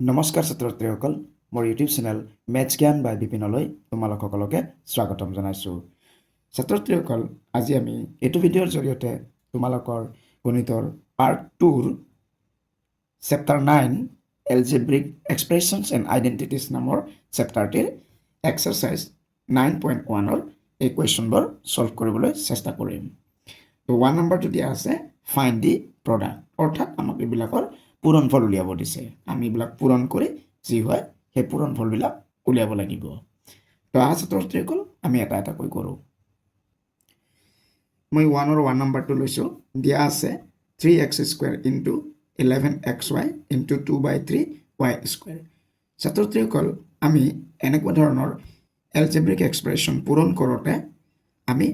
নমস্কাৰ ছাত্ৰ-ছাত্ৰীসকল, মোৰ ইউটিউব চেনেল মেথছ জ্ঞান বাই বিপিনলৈ তোমালোক সকলোকে স্বাগতম জনাইছোঁ। ছাত্ৰ-ছাত্ৰীসকল, আজি আমি এইটো ভিডিঅ'ৰ জৰিয়তে তোমালোকৰ গণিতৰ পাৰ্ট 2ৰ chapter 9 algebraic expressions and identities নামৰ চেপ্টাৰটিৰ এক্সাৰচাইজ 9.1ৰ এই কুৱেশ্যনবোৰ ছল্ভ কৰিবলৈ চেষ্টা কৰিম। তো 1 নম্বৰটো দিয়া আছে ফাইণ্ড দি প্ৰডাক্ট, অৰ্থাৎ আমাক এইবিলাকৰ পূৰণফল উলিয়াব দিছে। আমি এইবিলাক পূৰণ কৰি যি হয় সেই পূৰণফলবিলাক উলিয়াব লাগিব। তো আহা ছাত্ৰ-ছাত্ৰীসকল, আমি এটা এটাকৈ কৰোঁ। মই 1ৰ 1 নম্বৰটো লৈছোঁ। দিয়া আছে 3x² into 11xy into 2/3y²। ছাত্ৰ-ছাত্ৰীসকল, আমি এনেকুৱা ধৰণৰ এলজেব্ৰিক এক্সপ্ৰেছন পূৰণ কৰোঁতে আমি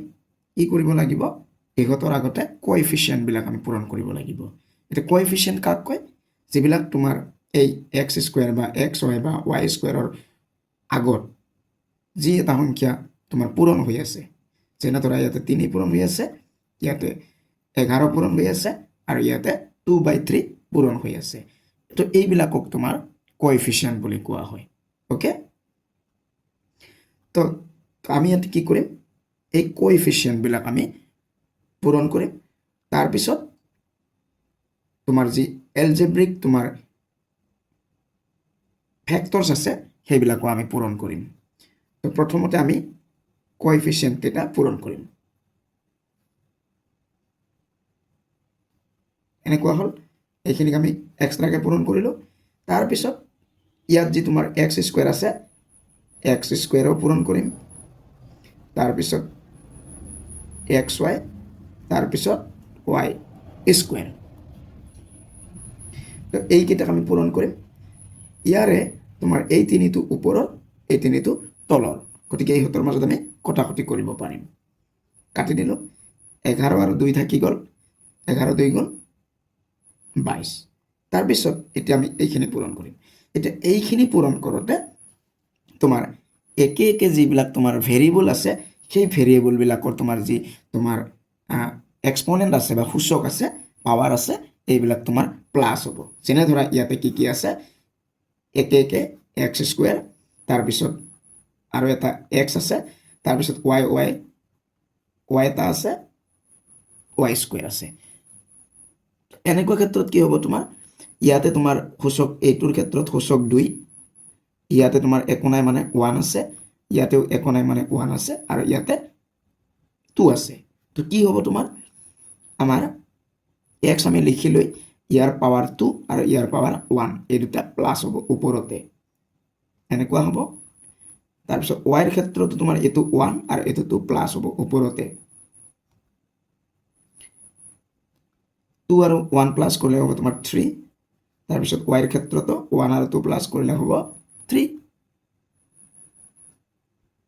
কি কৰিব লাগিব? ইহঁতৰ আগতে কোএফিচিয়েণ্টবিলাক আমি পূৰণ কৰিব লাগিব। এতিয়া কোএফিচিয়েণ্ট কাক কয়? যিবিলাক তোমাৰ এই x² বা xy বা y² আগত যি এটা সংখ্যা তোমাৰ পূৰণ হৈ আছে, যেনে ধৰা ইয়াতে 3 পূৰণ হৈ আছে, ইয়াতে 11 পূৰণ হৈ আছে, আৰু ইয়াতে 2/3 পূৰণ হৈ আছে। তো এইবিলাকক তোমাৰ কোএফিচিয়েণ্ট বুলি কোৱা হয়। অ'কে, তো আমি ইয়াতে কি কৰিম? এই কোএফিচিয়েণ্টবিলাক আমি পূৰণ কৰিম। তাৰপিছত তোমাৰ যি এলজেব্ৰিক তোমাৰ ফেক্টৰ্ছ আছে সেইবিলাকো আমি পূৰণ কৰিম। তো প্ৰথমতে আমি কোএফিচিয়েণ্ট কেইটা পূৰণ কৰিম। এনেকুৱা হ'ল, এইখিনিক আমি এক্সট্ৰাকৈ পূৰণ কৰিলোঁ। তাৰপিছত ইয়াত যি তোমাৰ x² আছে, x² পূৰণ কৰিম। তাৰপিছত xy, তাৰপিছত y²। তো এইকেইটাক আমি পূৰণ কৰিম। ইয়াৰে তোমাৰ এই তিনিটো ওপৰৰ, এই তিনিটো তলৰ, গতিকে ইহঁতৰ মাজত আমি কটাকটি কৰিব পাৰিম। কাটি দিলোঁ। 11 আৰু 2 থাকি গ'ল, 11 2 গুণ 22। তাৰপিছত এতিয়া আমি এইখিনি পূৰণ কৰিম। এতিয়া এইখিনি পূৰণ কৰোঁতে তোমাৰ একে একে যিবিলাক তোমাৰ ভেৰিয়েবল আছে, সেই ভেৰিয়েবলবিলাকৰ তোমাৰ যি তোমাৰ এক্সপনেণ্ট আছে বা সূচক আছে, পাৱাৰ আছে, এইবিলাক তোমাৰ প্লাছ হ'ব। যেনে ধৰা ইয়াতে কি কি আছে? একে একে x², তাৰপিছত আৰু এটা x আছে, তাৰপিছত y এটা আছে, y² আছে। এনেকুৱা ক্ষেত্ৰত কি হ'ব? তোমাৰ ইয়াতে তোমাৰ সূচক, এইটোৰ ক্ষেত্ৰত সূচক 2, ইয়াতে তোমাৰ একো নাই মানে 1 আছে, ইয়াতেও একো নাই মানে 1 আছে, আৰু ইয়াতে 2 আছে। তো কি হ'ব? তোমাৰ আমাৰ x আমি লিখি লৈ ইয়াৰ পাৱাৰ 2 আৰু ইয়াৰ পাৱাৰ 1, এই দুটা প্লাছ হ'ব ওপৰতে, এনেকুৱা হ'ব। তাৰপিছত y ৰ ক্ষেত্ৰতো তোমাৰ এইটো 1 আৰু এইটো 2 প্লাছ হ'ব ওপৰতে। 2 আৰু 1 প্লাছ কৰিলে হ'ব তোমাৰ 3। তাৰপিছত y ৰ ক্ষেত্ৰতো 1 আৰু 2 প্লাছ কৰিলে হ'ব 3।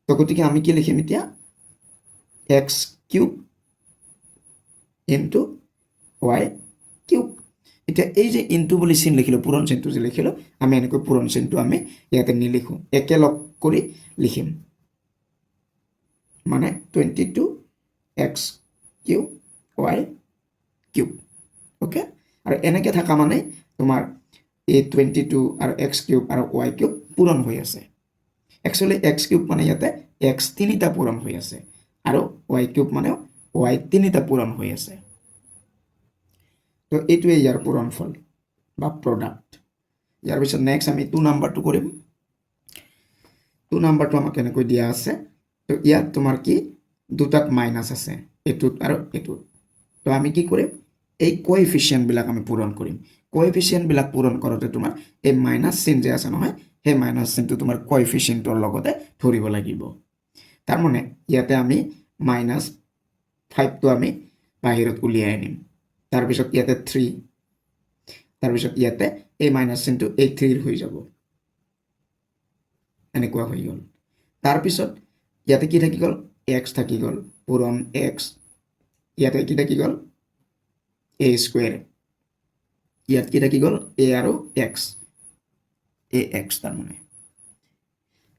তো গতিকে আমি কি লিখিম এতিয়া? x³ into y³। এতিয়া এই যে ইনটু বুলি চিন লিখিলোঁ, পূৰণ চিনটো যে লিখিলোঁ, আমি এনেকৈ পূৰণ চিনটো আমি ইয়াতে নিলিখোঁ, একেলগ কৰি লিখিম। মানে 22x³ y³। অ'কে, আৰু এনেকৈ থকা মানে তোমাৰ এই 22 আৰু x³ আৰু y³ পূৰণ হৈ আছে। একচুৱেলি x³ মানে ইয়াতে x 3টা পূৰণ হৈ আছে, আৰু y³ মানে y 3টা পূৰণ হৈ আছে। তো এইটোৱে ইয়াৰ পূৰণফল বা প্ৰডাক্ট। ইয়াৰ পিছত নেক্সট আমি 2 নম্বৰটো কৰিম। 2 নম্বৰটো আমাক এনেকৈ দিয়া আছে। তো ইয়াত তোমাৰ কি দুটাত মাইনাছ আছে, এইটোত আৰু এইটোত। তো আমি কি কৰিম? এই কোএফিচিয়েণ্টবিলাক আমি পূৰণ কৰিম। কোএফিচিয়েণ্টবিলাক পূৰণ কৰোঁতে তোমাৰ এই মাইনাছ চিন যে আছে নহয়, সেই মাইনাছ চিনটো তোমাৰ কোএফিচিয়েণ্টৰ লগতে ধৰিব লাগিব। তাৰমানে ইয়াতে আমি -5টো আমি বাহিৰত উলিয়াই আনিম। তাৰপিছত ইয়াতে 3, তাৰপিছত ইয়াতে এই মাইনাছ চিনটো এই 3 হৈ যাব, এনেকুৱা হৈ গ'ল। তাৰপিছত ইয়াতে কি থাকি গ'ল? x থাকি গ'ল, পূৰণ x। ইয়াতে কি থাকি গ'ল? a²। ইয়াত কি থাকি গ'ল? a আৰু x, ax তাৰমানে।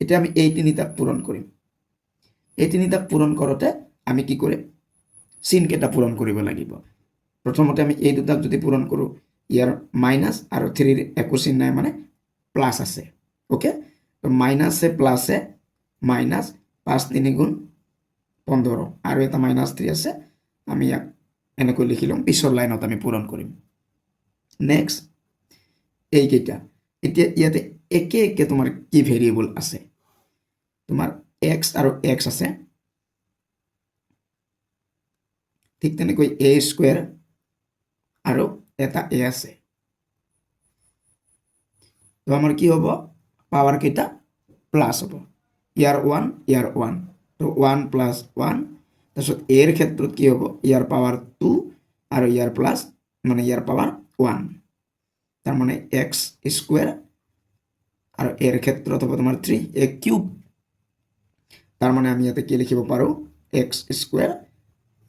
এতিয়া আমি এই তিনিটাক পূৰণ কৰিম। এই তিনিটাক পূৰণ কৰোঁতে আমি কি কৰিম? চিনকেইটা পূৰণ কৰিব লাগিব। প্ৰথমতে আমি এই দুটাক যদি পূৰণ কৰোঁ, ইয়াৰ মাইনাছ আৰু 3ৰ একো চিন নাই, মানে প্লাছ আছে অ'কে তো মাইনাছে প্লাছে মাইনাছ 5 3 গুণ 15 আৰু এটা -3 আছে আমি ইয়াক এনেকৈ লিখি ল'ম পিছৰ লাইনত আমি পূৰণ কৰিম নেক্সট এইকেইটা এতিয়া ইয়াতে একে একে তোমাৰ কি ভেৰিয়েবল আছে তোমাৰ x আৰু x আছে ঠিক তেনেকৈ a স্কয়াৰ আৰু এটা a আছে তো আমাৰ কি হ'ব পাৱাৰ কেইটা প্লাস হ'ব ইয়াৰ 1 ইয়াৰ 1 তো 1 + 1 তাৰপিছত a এৰ ক্ষেত্ৰত কি হ'ব ইয়াৰ পাৱাৰ 2 আৰু ইয়াৰ প্লাস মানে ইয়াৰ পাৱাৰ 1 তাৰ মানে x স্কয়াৰ আৰু a এৰ ক্ষেত্ৰত হ'ব তোমাৰ 3 a কিউব তাৰ মানে আমি ইয়াতে কি লিখিব পাৰো x স্কয়াৰ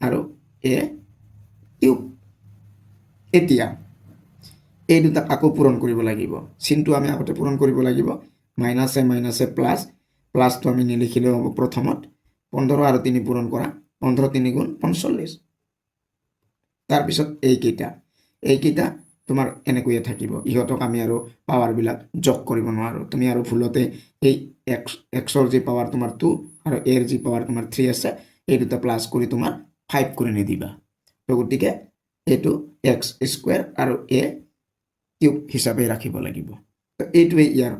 আৰু a কিউব এতিয়া এই দুটা আকৌ পূৰণ কৰিব লাগিব চিনটো আমি আগতে পূৰণ কৰিব লাগিব মাইনাছে মাইনাছে প্লাস প্লাসটো আমি নিলিখিলে হ'ব প্ৰথমত 15 আৰু 3 পূৰণ কৰা 15 3 গুণ 45 তাৰ পিছত এইকেইটা তোমাৰ এনেকৈয়ে থাকিব ইহতক আমি আৰু পাৱাৰ বিলাক যোগ কৰিব নোৱাৰো তুমি আৰু ভুলতে এই xৰ যি পাৱাৰ তোমাৰ 2 আৰু a এৰ যি পাৱাৰ তোমাৰ 3 আছে এই দুটা প্লাস কৰি তোমাৰ 5 কৰি নিদিবা তো গতিকে এটো x স্কয়াৰ আৰু a কিউব হিসাবে ৰাখিব লাগিব তো এইটোৱে ইয়াৰ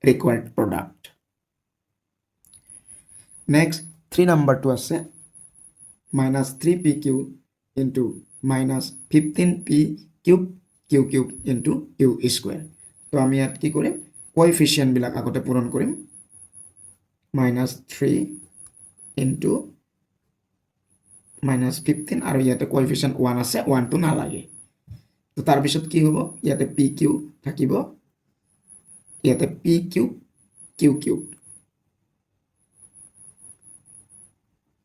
ৰিকোয়াৰ্ড প্ৰডাক্ট নেক্সট 3 নাম্বাৰটো আছে -3pq into -15p cube q cube into q square তো আমি ইয়াত কি কৰিম কোএফিচিয়েন্ট বিলাক আগতে পূৰণ কৰিম -3 into -15 আৰু ইয়াতে কোএফিচিয়েন্ট 1 আছে 1 টো নালাগে তো তাৰ পিছত কি হ'ব ইয়াতে pq থাকিব ইয়াতে p কিউব q কিউব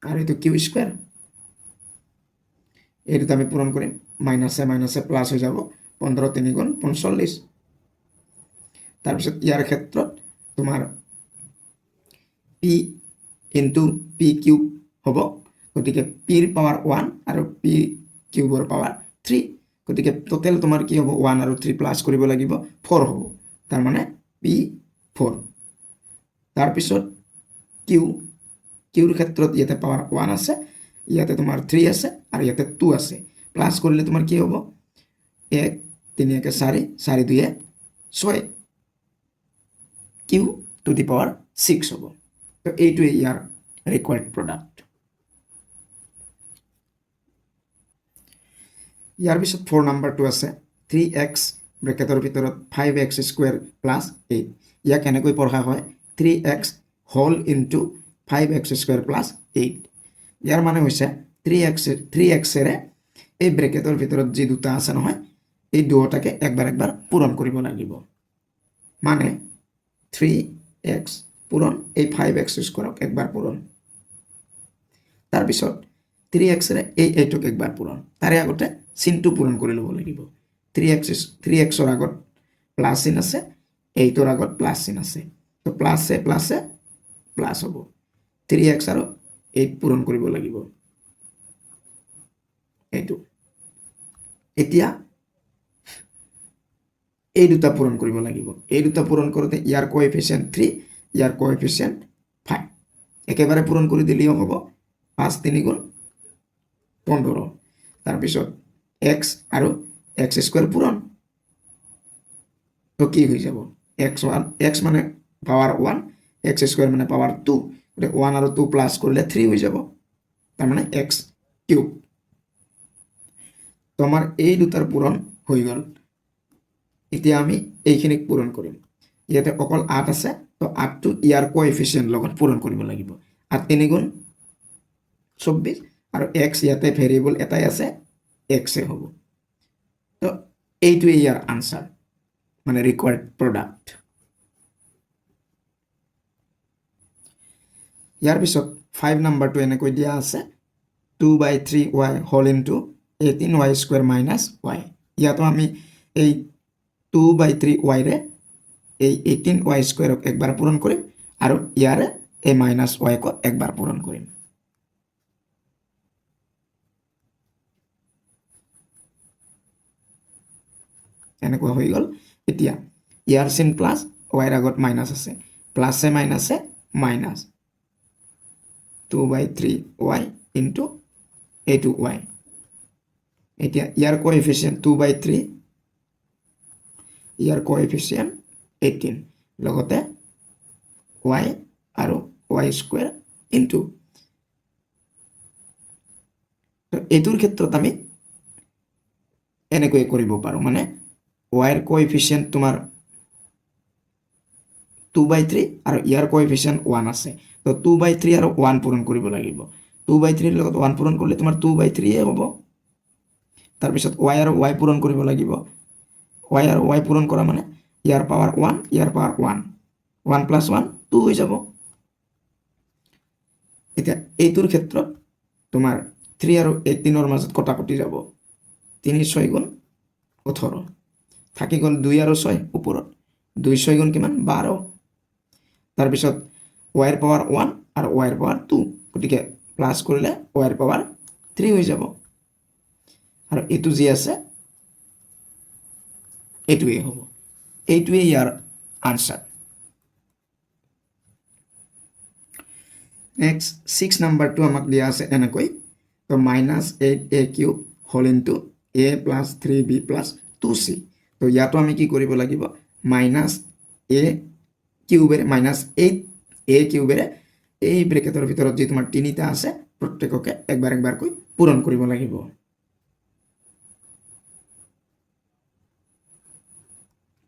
আৰু এটো q স্কয়াৰ এইটো আমি পূৰণ কৰিম মাইনাছে মাইনাছে প্লাস হৈ যাব 15 3 গুণ 45 তাৰ পিছত ইয়াৰ ক্ষেত্ৰত তোমাৰ p into p কিউব হ'ব গতিকে p ৰ পাৱাৰ 1 আৰু p কিউবৰ পাৱাৰ 3 গতিকে টোটাল তোমাৰ কি হ'ব 1 আৰু 3 প্লাস কৰিব লাগিব 4 হ'ব তাৰ মানে p4 তাৰ পিছত কিউৰ ক্ষেত্ৰত ইয়াতে পাৱাৰ 1 আছে ইয়াতে তোমাৰ 3 আছে আৰু ইয়াতে 2 আছে প্লাস কৰিলে তোমাৰ কি হ'ব 1 3 1 4 4 2 6 q টু দি পাৱাৰ 6 হ'ব তো এইটোৱে ইয়াৰ ৰিকোয়াৰ্ড প্ৰডাক্ট ইয়াৰ পিছত 4 নাম্বাৰটো আছে 3x ব্ৰেকেটৰ ভিতৰত 5x স্কয়াৰ প্লাস 8 ইয়াক কেনেকৈ পঢ়া হয় 3x whole into 5x square plus 8 ইয়াৰ মানে হৈছে 3x এৰে এই ব্ৰেকেটৰ ভিতৰত যি দুটা আছে নহয় এই দুটাকে একবাৰ পূৰণ কৰিব লাগিব মানে 3x পূৰণ এই 5x স্কয়াৰক একবাৰ পূৰণ তাৰ পিছত 3x এৰে এই 8ক একবাৰ পূৰণ তাৰে আগতে চিনটো পূৰণ কৰি ল'ব লাগিব 3xৰ আগত প্লাস চিন আছে 8ৰ আগত প্লাস চিন আছে তো প্লাসে প্লাসে প্লাস হ'ব 3x আৰু 8 পূৰণ কৰিব লাগিব এইটো এতিয়া এই দুটা পূৰণ কৰিব লাগিব এই দুটা পূৰণ কৰোতে ইয়াৰ কোএফিচিয়েন্ট 3 ইয়াৰ কোএফিচিয়েন্ট 5 একেবাৰে পূৰণ কৰি দিলেও হ'ব 5 3 গুণ 15 তাৰ পিছত x আৰু x স্কয়াৰ পূৰণ তো কি হৈ যাব x মানে পাৱাৰ 1 x স্কয়াৰ মানে পাৱাৰ 2 গতে 1 আৰু 2 প্লাস কৰিলে 3 হৈ যাব তাৰ মানে x কিউব তো আমাৰ এই দুটাৰ পূৰণ হৈ গ'ল এতিয়া আমি এইখিনিক পূৰণ কৰিম ইয়াতে অকল 8 আছে তো 8 টো ইয়াৰ কোএফিচিয়েন্ট লগত পূৰণ কৰিব লাগিব 8 3 গুণ 24 আৰু x ইয়াতে ভেৰিয়েবল এটাই আছে x এ হ'ব তো এইটোৱে ইয়াৰ আনসাৰ মানে ৰিকোয়াৰ্ড প্ৰডাক্ট ইয়াৰ পিছত 5 নাম্বাৰটো এনেকৈ দিয়া আছে 2/3y whole into 18y square minus y ইয়াতো আমি এই 2/3y ৰে এই 18y স্কয়াৰক একবাৰ পূৰণ কৰিম আৰু ইয়াৰে এই মাইনাস y ক একবাৰ পূৰণ কৰিম এনেকুৱা হৈ গ'ল এতিয়া ইয়াৰ চিন প্লাছ ৱাইৰ আগত মাইনাছ আছে প্লাছে মাইনাছে মাইনাছ 2/3y ইনটু এইটো y এতিয়া ইয়াৰ কোএফিচিয়েন্ট 2/3 ইয়াৰ কোএফিচিয়েন্ট 18 লগতে y আৰু y স্কয়াৰ ইনটু তো এইটোৰ ক্ষেত্ৰত আমি এনেকৈ কৰিব পাৰো মানে y এৰ কোএফিচিয়েন্ট তোমাৰ 2/3 আৰু ইয়াৰ কোএফিচিয়েন্ট 1 আছে তো 2/3 আৰু 1 পূৰণ কৰিব লাগিব 2/3 ৰ লগত 1 পূৰণ কৰিলে তোমাৰ 2/3 এ হ'ব তাৰ পিছত y আৰু y পূৰণ কৰিব লাগিব y আৰু y পূৰণ কৰা মানে ইয়াৰ পাৱাৰ 1 ইয়াৰ পাৱাৰ 1 1 + 1 2 হৈ যাব এতিয়া এইটোৰ ক্ষেত্ৰত তোমাৰ 3 আৰু 18 ৰ মাজত কটাকটি যাব 3 6 গুণ 18 থাকি গ'ল 2 আৰু 6 ওপৰত 2 6 গুণ কিমান 12 তাৰ পিছত y এৰ পাৱাৰ 1 আৰু y এৰ পাৱাৰ 2 গতিকে প্লাস কৰিলে y এৰ পাৱাৰ 3 হৈ যাব আৰু এটো যি আছে এটোৱে হ'ব এইটোৱে ইয়াৰ আনসাৰ নেক্সট 6 নাম্বাৰটো আমাক দিয়া আছে এনেকৈ তো -8a³ whole into a + 3b + 2c তো ইয়াতো আমি কি কৰিব লাগিব -a³ এই ব্ৰেকেটৰ ভিতৰত যে তোমাৰ তিনিটা আছে প্ৰত্যেককে একবাৰ একবাৰকৈ পূৰণ কৰিব লাগিব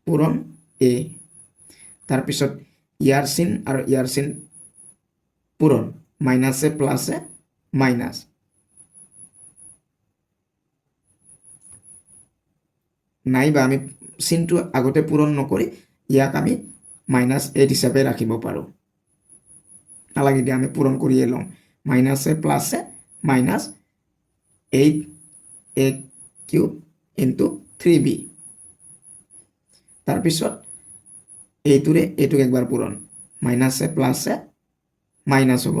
পূৰণ a তাৰ পিছত ইয়াৰ চিন আৰু ইয়াৰ চিন পূৰণ মাইনাসে প্লাসে মাইনাস নাইবা আমি চিনটো আগতে পূৰণ নকৰি ইয়াক আমি -8 হিচাপে ৰাখিব পাৰো নালাগে দিয়া আমি পূৰণ কৰিয়ে লম মাইনাসে প্লাসে মাইনাস 8a³ ইনটু 3b তাৰ পিছত এইটোৰে এইটোক একবাৰ পূৰণ মাইনাসে প্লাসে মাইনাস হ'ব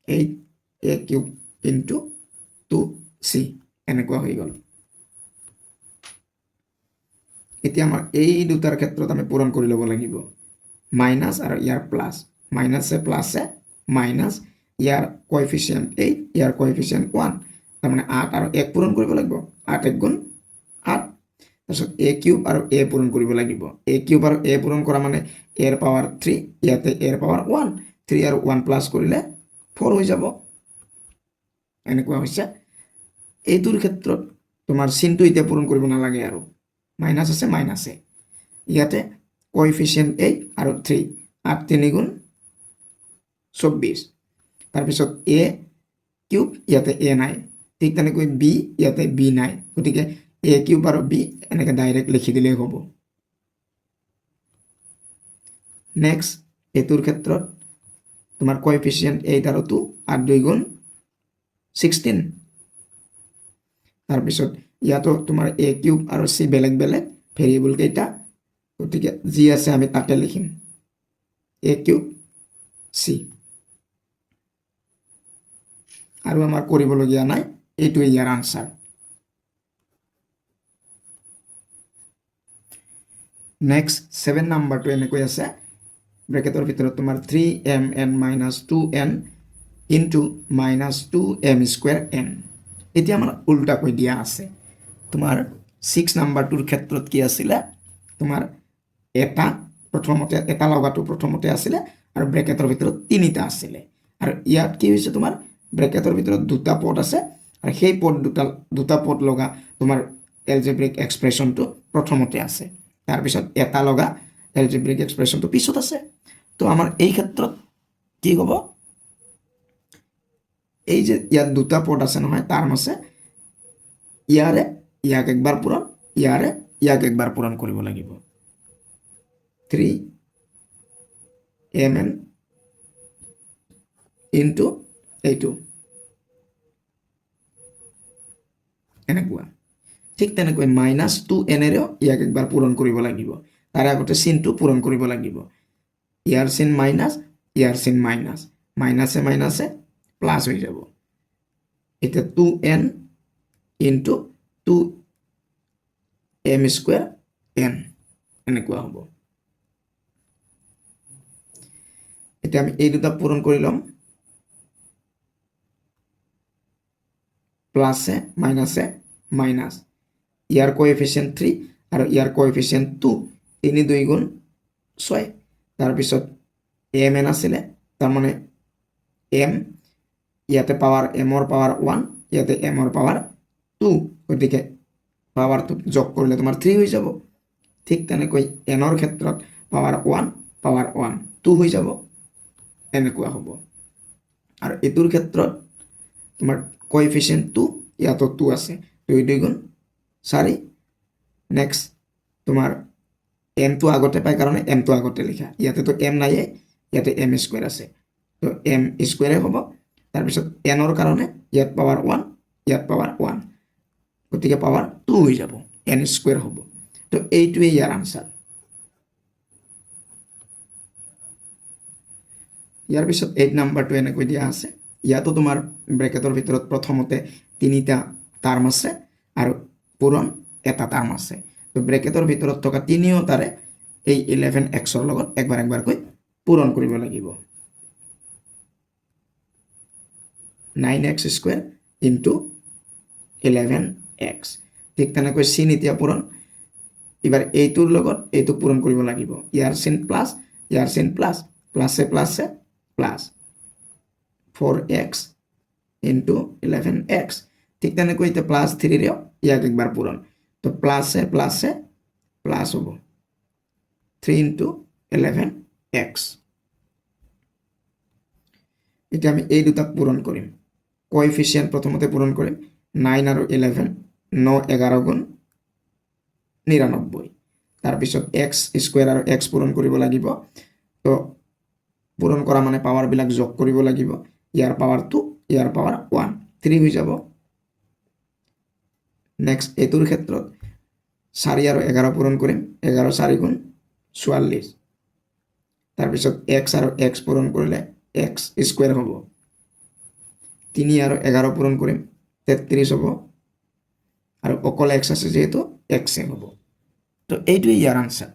8a³ ইনটু 2c এনেকুৱা হৈ গ'ল এতিয়া আমাৰ এই দুটাৰ ক্ষেত্ৰত আমি পূৰণ কৰি ল'ব লাগিব মাইনাস আৰু ইয়াৰ প্লাস মাইনাসে প্লাসে মাইনাস ইয়াৰ কোএফিচিয়েন্ট 8 ইয়াৰ কোএফিচিয়েন্ট 1 তাৰ মানে 8 আৰু 1 পূৰণ কৰিব লাগিব 8 1 গুণ 8 তাৰপিছত a³ আৰু a পূৰণ কৰিব লাগিব a³ আৰু a পূৰণ কৰা মানে a এৰ পাৱাৰ 3 ইয়াতে a এৰ পাৱাৰ 1 3 আৰু 1 প্লাস কৰিলে 4 হৈ যাব এনেকুৱা হৈছে এইটোৰ ক্ষেত্ৰত তোমাৰ চিনটো এতিয়া পূৰণ কৰিব নালাগে আৰু মাইনাস আছে মাইনাসে ইয়াতে কোএফিচিয়েন্ট 8 আৰু 3 8 3 গুণ 24 তাৰ পিছত a³ ইয়াতে a নাই ঠিক তেনেকৈ b ইয়াতে b নাই গতিকে a³ আৰু b এনেকৈ ডাইৰেক্ট লিখি দিলেই হ'ব নেক্সট এটোৰ ক্ষেত্ৰত তোমাৰ কোএফিচিয়েন্ট 8 আৰু 2 8 2 গুণ 16 তাৰ পিছত ইয়াতো তোমাৰ a³ আৰু c বেলেগ বেলেগ ভেৰিয়েবল কেইটা গতিকে যি আছে আমি তাকে লিখিম a³ c আৰু আমাৰ কৰিবলগীয়া নাই এইটোৱে ইয়াৰ আনসাৰ নেক্সট 7 নাম্বাৰটো এনেকৈ আছে ব্ৰেকেটৰ ভিতৰত তোমাৰ 3mn - 2n ইনটু -2m²n এতিয়া আমাৰ উল্টাকৈ দিয়া আছে তোমাৰ 6 নাম্বাৰটোৰ ক্ষেত্ৰত কি আছিল তোমাৰ এটা প্ৰথমতে এটা লগাটো প্ৰথমতে আছিল আৰু ব্ৰেকেটৰ ভিতৰত তিনিটা আছিল আৰু ইয়াত কি হৈছে তোমাৰ ব্ৰেকেটৰ ভিতৰত দুটা পদ আছে আৰু সেই পদ দুটা পদ লগা তোমাৰ এলজেব্ৰিক এক্সপ্ৰেছনটো প্ৰথমতে আছে তাৰ পিছত এটা লগা এলজেব্ৰিক এক্সপ্ৰেছনটো পিছত আছে তো আমাৰ এই ক্ষেত্ৰত কি হ'ব এই যে ইয়াত দুটা পদ আছে নহয় তাৰ মাজে ইয়াৰে ইয়াক একবাৰ পূৰণ ইয়াৰে ইয়াক একবাৰ পূৰণ কৰিব লাগিব 3mn ইনটু এইটো এনেকুৱা ঠিক তেনেকৈ -2n এৰেও ইয়াক একবাৰ পূৰণ কৰিব লাগিব তাৰে আগতে চিনটো পূৰণ কৰিব লাগিব ইয়াৰ চিন মাইনাস ইয়াৰ চিন মাইনাস মাইনাসে মাইনাসে প্লাস হৈ যাব এটা 2n into 2 M square N এনেকুৱা হ'ব। এতিয়া আমি এই দুটা পূৰণ কৰি ল'ম, প্লাছে মাইনাছে মাইনাছ, ইয়াৰ কোএফিচিয়েণ্ট 3 আৰু ইয়াৰ কোএফিচিয়েণ্ট 2, 3 2 গুণ 6, তাৰপিছত এম এন আছিলে, তাৰমানে এম ইয়াতে পাৱাৰ এমৰ পাৱাৰ 1, ইয়াতে এমৰ পাৱাৰ 2, গতিকে পাৱাৰটো যোগ কৰিলে তোমাৰ 3 হৈ যাব। ঠিক তেনেকৈ এনৰ ক্ষেত্ৰত পাৱাৰ 1 পাৱাৰ 1 2 হৈ যাব, এনেকুৱা হ'ব। আৰু এইটোৰ ক্ষেত্ৰত তোমাৰ কোএফিচিয়েণ্ট 2, ইয়াতো 2 আছে, 2 2 গুণ 4। নেক্সট তোমাৰ এমটো আগতে পায় কাৰণে এমটো আগতে লিখা, ইয়াতেতো এম নাইয়ে, ইয়াতে এম স্কুৱেৰ আছে, তো এম স্কুৱেৰে হ'ব। তাৰপিছত এনৰ কাৰণে ইয়াত পাৱাৰ 1 ইয়াত পাৱাৰ 1, গতিকে পাৱাৰ 2 হৈ যাব, এন স্কুৱেৰ হ'ব। তো এইটোৱে ইয়াৰ আনচাৰ। ইয়াৰ পিছত 8 নাম্বাৰটো এনেকৈ দিয়া আছে, ইয়াতো তোমাৰ ব্ৰেকেটৰ ভিতৰত প্ৰথমতে 3টা টাৰ্ম আছে আৰু পূৰণ এটা টাৰ্ম আছে। তো ব্ৰেকেটৰ ভিতৰত থকা 3ওটাৰে এই 11xৰ লগত একবাৰ একবাৰকৈ পূৰণ কৰিব লাগিব। 9x স্কুৱেৰ ইনটু 11x, ঠিক তেনেকৈ চিন এতিয়া পূৰণ, এবাৰ এইটোৰ লগত এইটো পূৰণ কৰিব লাগিব, ইয়াৰ চিন প্লাছ ইয়াৰ চিন প্লাছ, প্লাছে প্লাছে প্লাছ 4x ইনটু 11x, ঠিক তেনেকৈ এতিয়া প্লাছ 3ৰেও ইয়াক একবাৰ পূৰণ, তো প্লাছে প্লাছে প্লাছ হ'ব, 3 ইনটু 11x। এতিয়া আমি এই দুটাক পূৰণ কৰিম, কোএফিচিয়েণ্ট প্ৰথমতে পূৰণ কৰিম, 9 আৰু 11, 9 11 গুণ 99, তাৰপিছত এক্স স্কুৱেৰ আৰু এক্স পূৰণ কৰিব লাগিব, তো পূৰণ কৰা মানে পাৱাৰবিলাক যোগ কৰিব লাগিব, ইয়াৰ পাৱাৰ 2 ইয়াৰ পাৱাৰ 1, 3 হৈ যাব। নেক্সট এইটোৰ ক্ষেত্ৰত 4 আৰু 11 পূৰণ কৰিম, 11 4 গুণ 44, তাৰপিছত এক্স আৰু এক্স পূৰণ কৰিলে এক্স স্কুৱেৰ হ'ব, 3 আৰু 11 পূৰণ কৰিম 33 হ'ব, আৰু অকল এক্স আছে যিহেতু এক্সে হ'ব। তো এইটোৱে ইয়াৰ আনচাৰ।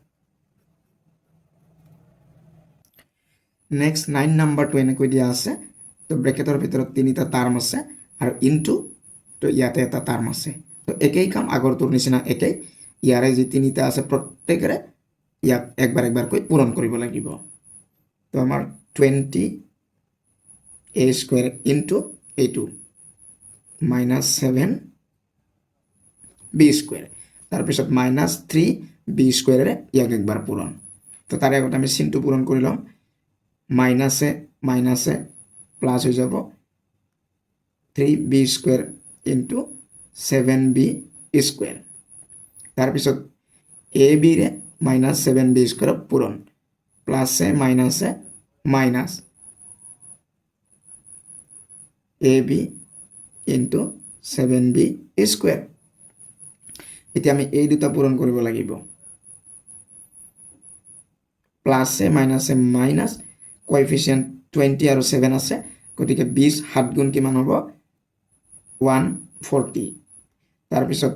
নেক্সট 9 নাম্বাৰটো এনেকৈ দিয়া আছে, তো ব্ৰেকেটৰ ভিতৰত 3টা টাৰ্ম আছে আৰু ইনটু, তো ইয়াতে এটা টাৰ্ম আছে, তো একেই কাম আগৰটোৰ নিচিনা একেই, ইয়াৰে যি 3টা আছে প্ৰত্যেকৰে ইয়াক একবাৰ একবাৰকৈ পূৰণ কৰিব লাগিব। তো আমাৰ 20a স্কুৱেৰ ইনটু এইটো -7b স্কুৱেৰ, তাৰপিছত -3b স্কুৱেৰেৰে ইয়াক একবাৰ পূৰণ। তো তাৰে আগতে আমি চিনটো পূৰণ কৰি ল'ম, মাইনাছে মাইনাছে প্লাছ হৈ যাব, 3b square into 7b square, তাৰপিছত এ বিৰে -7b স্কুৱেৰক পূৰণ, প্লাছে মাইনাছে minus A B into 7b square. এতিয়া আমি এই দুটা পূৰণ কৰিব লাগিব, প্লাছে মাইনাছে মাইনাছ, কোএফিচিয়েণ্ট 20 আৰু 7 আছে, গতিকে 20 7 গুণ কিমান হ'ব 140, তাৰপিছত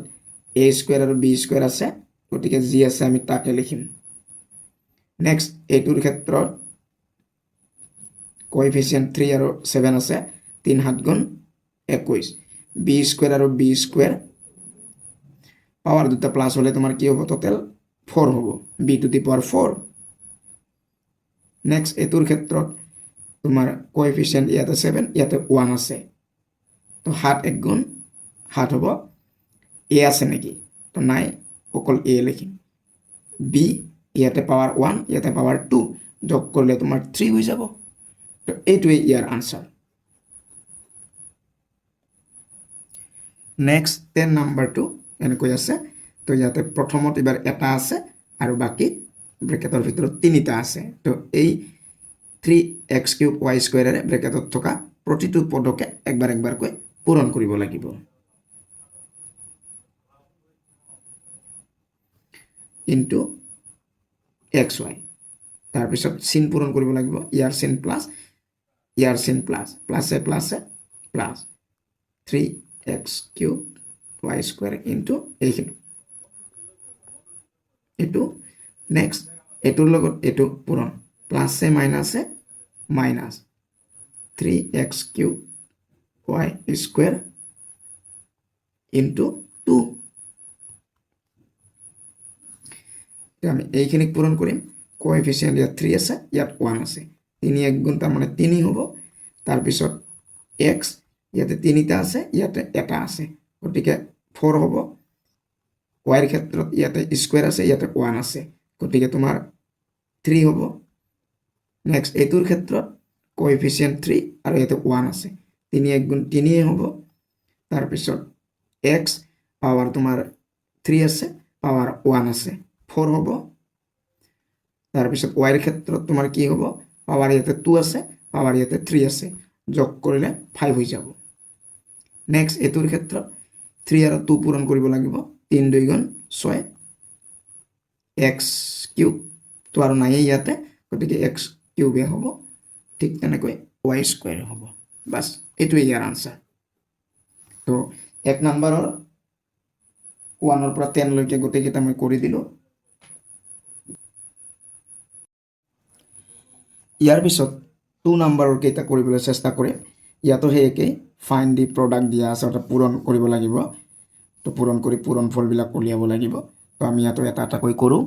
এ স্কুৱেৰ আৰু বি স্কুৱেৰ আছে, গতিকে যি আছে আমি তাকে লিখিম। নেক্সট এইটোৰ ক্ষেত্ৰত কোএফিচিয়েণ্ট 3 আৰু 7 আছে, 3 7 গুণ 21, বি স্কুৱেৰ আৰু বি স্কুৱেৰ পাৱাৰ দুটা প্লাছ হ'লে তোমাৰ কি হ'ব, টোটেল 4 হ'ব, B to the power 4। Next এইটোৰ ক্ষেত্ৰত তোমাৰ কোএফিচিয়েণ্ট ইয়াতে 7 ইয়াতে 1 আছে, তো 7 1 গুণ 7 হ'ব, এ আছে নেকি, তো নাই, অকল এ লিখিম, বি ইয়াতে পাৱাৰ 1 ইয়াতে পাৱাৰ 2 যোগ কৰিলে তোমাৰ 3 হৈ যাব। তো এইটোৱে ইয়াৰ আনচাৰ। নেক্সট 10 নাম্বাৰটো এনেকৈ আছে, তো ইয়াতে প্ৰথমত এবাৰ এটা আছে আৰু বাকী ব্ৰেকেটৰ ভিতৰত 3টা আছে, তো এই 3x³ y স্কুৱেৰেৰে ব্ৰেকেটত থকা প্ৰতিটো পদকে একবাৰ একবাৰকৈ পূৰণ কৰিব লাগিব। ইনটু xy, তাৰপিছত চিন পূৰণ কৰিব লাগিব, ইয়াৰ চিন প্লাছ ইয়াৰ চিন প্লাছ, প্লাছে প্লাছে plus 3x³ y square into এইখিনি, এইটো নেক্সট এইটোৰ লগত এইটো পূৰণ প্লাছে মাইনাছে minus 3x cube y square into 2 আমি এইখিনিক পূৰণ কৰিম কোএফিচিয়েণ্ট ইয়াত 3 আছে ইয়াত 1 আছে 3 1 গুণ তাৰমানে 3 হ'ব তাৰপিছত x ইয়াতে 3টা আছে ইয়াতে এটা আছে গতিকে 4 হ'ব y ৰ ক্ষেত্ৰত ইয়াতে স্কুৱেৰ আছে ইয়াতে 1 আছে গতিকে তোমাৰ 3 হ'ব নেক্সট এইটোৰ ক্ষেত্ৰত কোএফিচিয়েণ্ট 3 আৰু ইয়াতে 1 আছে 3 1 গুণ 3 হ'ব তাৰপিছত x পাৱাৰ তোমাৰ 3 আছে পাৱাৰ 1 আছে 4 হ'ব তাৰপিছত y ৰ ক্ষেত্ৰত তোমাৰ কি হ'ব পাৱাৰ ইয়াতে 2 আছে পাৱাৰ ইয়াতে 3 আছে যোগ কৰিলে 5 হৈ যাব নেক্সট এইটোৰ ক্ষেত্ৰত 3 আৰু 2 পূৰণ কৰিব লাগিব 3 2 গুণ 6 x কিউব তো আৰু নাই ইয়াতে গতিকে x কিউবে হ'ব ঠিক তেনেকৈ y স্কুৱেৰ হ'ব বাস এইটোৱে ইয়াৰ আনসাৰ তো 1 নম্বৰৰ 1 ৰ পৰা 10 লৈকে গোটেইকেইটা মই কৰি দিলোঁ ইয়াৰ পিছত 2 নম্বৰৰ কেইটা কৰিবলৈ চেষ্টা কৰিম ইয়াতো সেই একেই ফাইন দি প্ৰডাক্ট দিয়া আছে অৰ্থাৎ পূৰণ কৰিব লাগিব তো পূৰণ কৰি পূৰণ ফলবিলাক উলিয়াব লাগিব তো আমি ইয়াতো এটা এটাকৈ কৰোঁ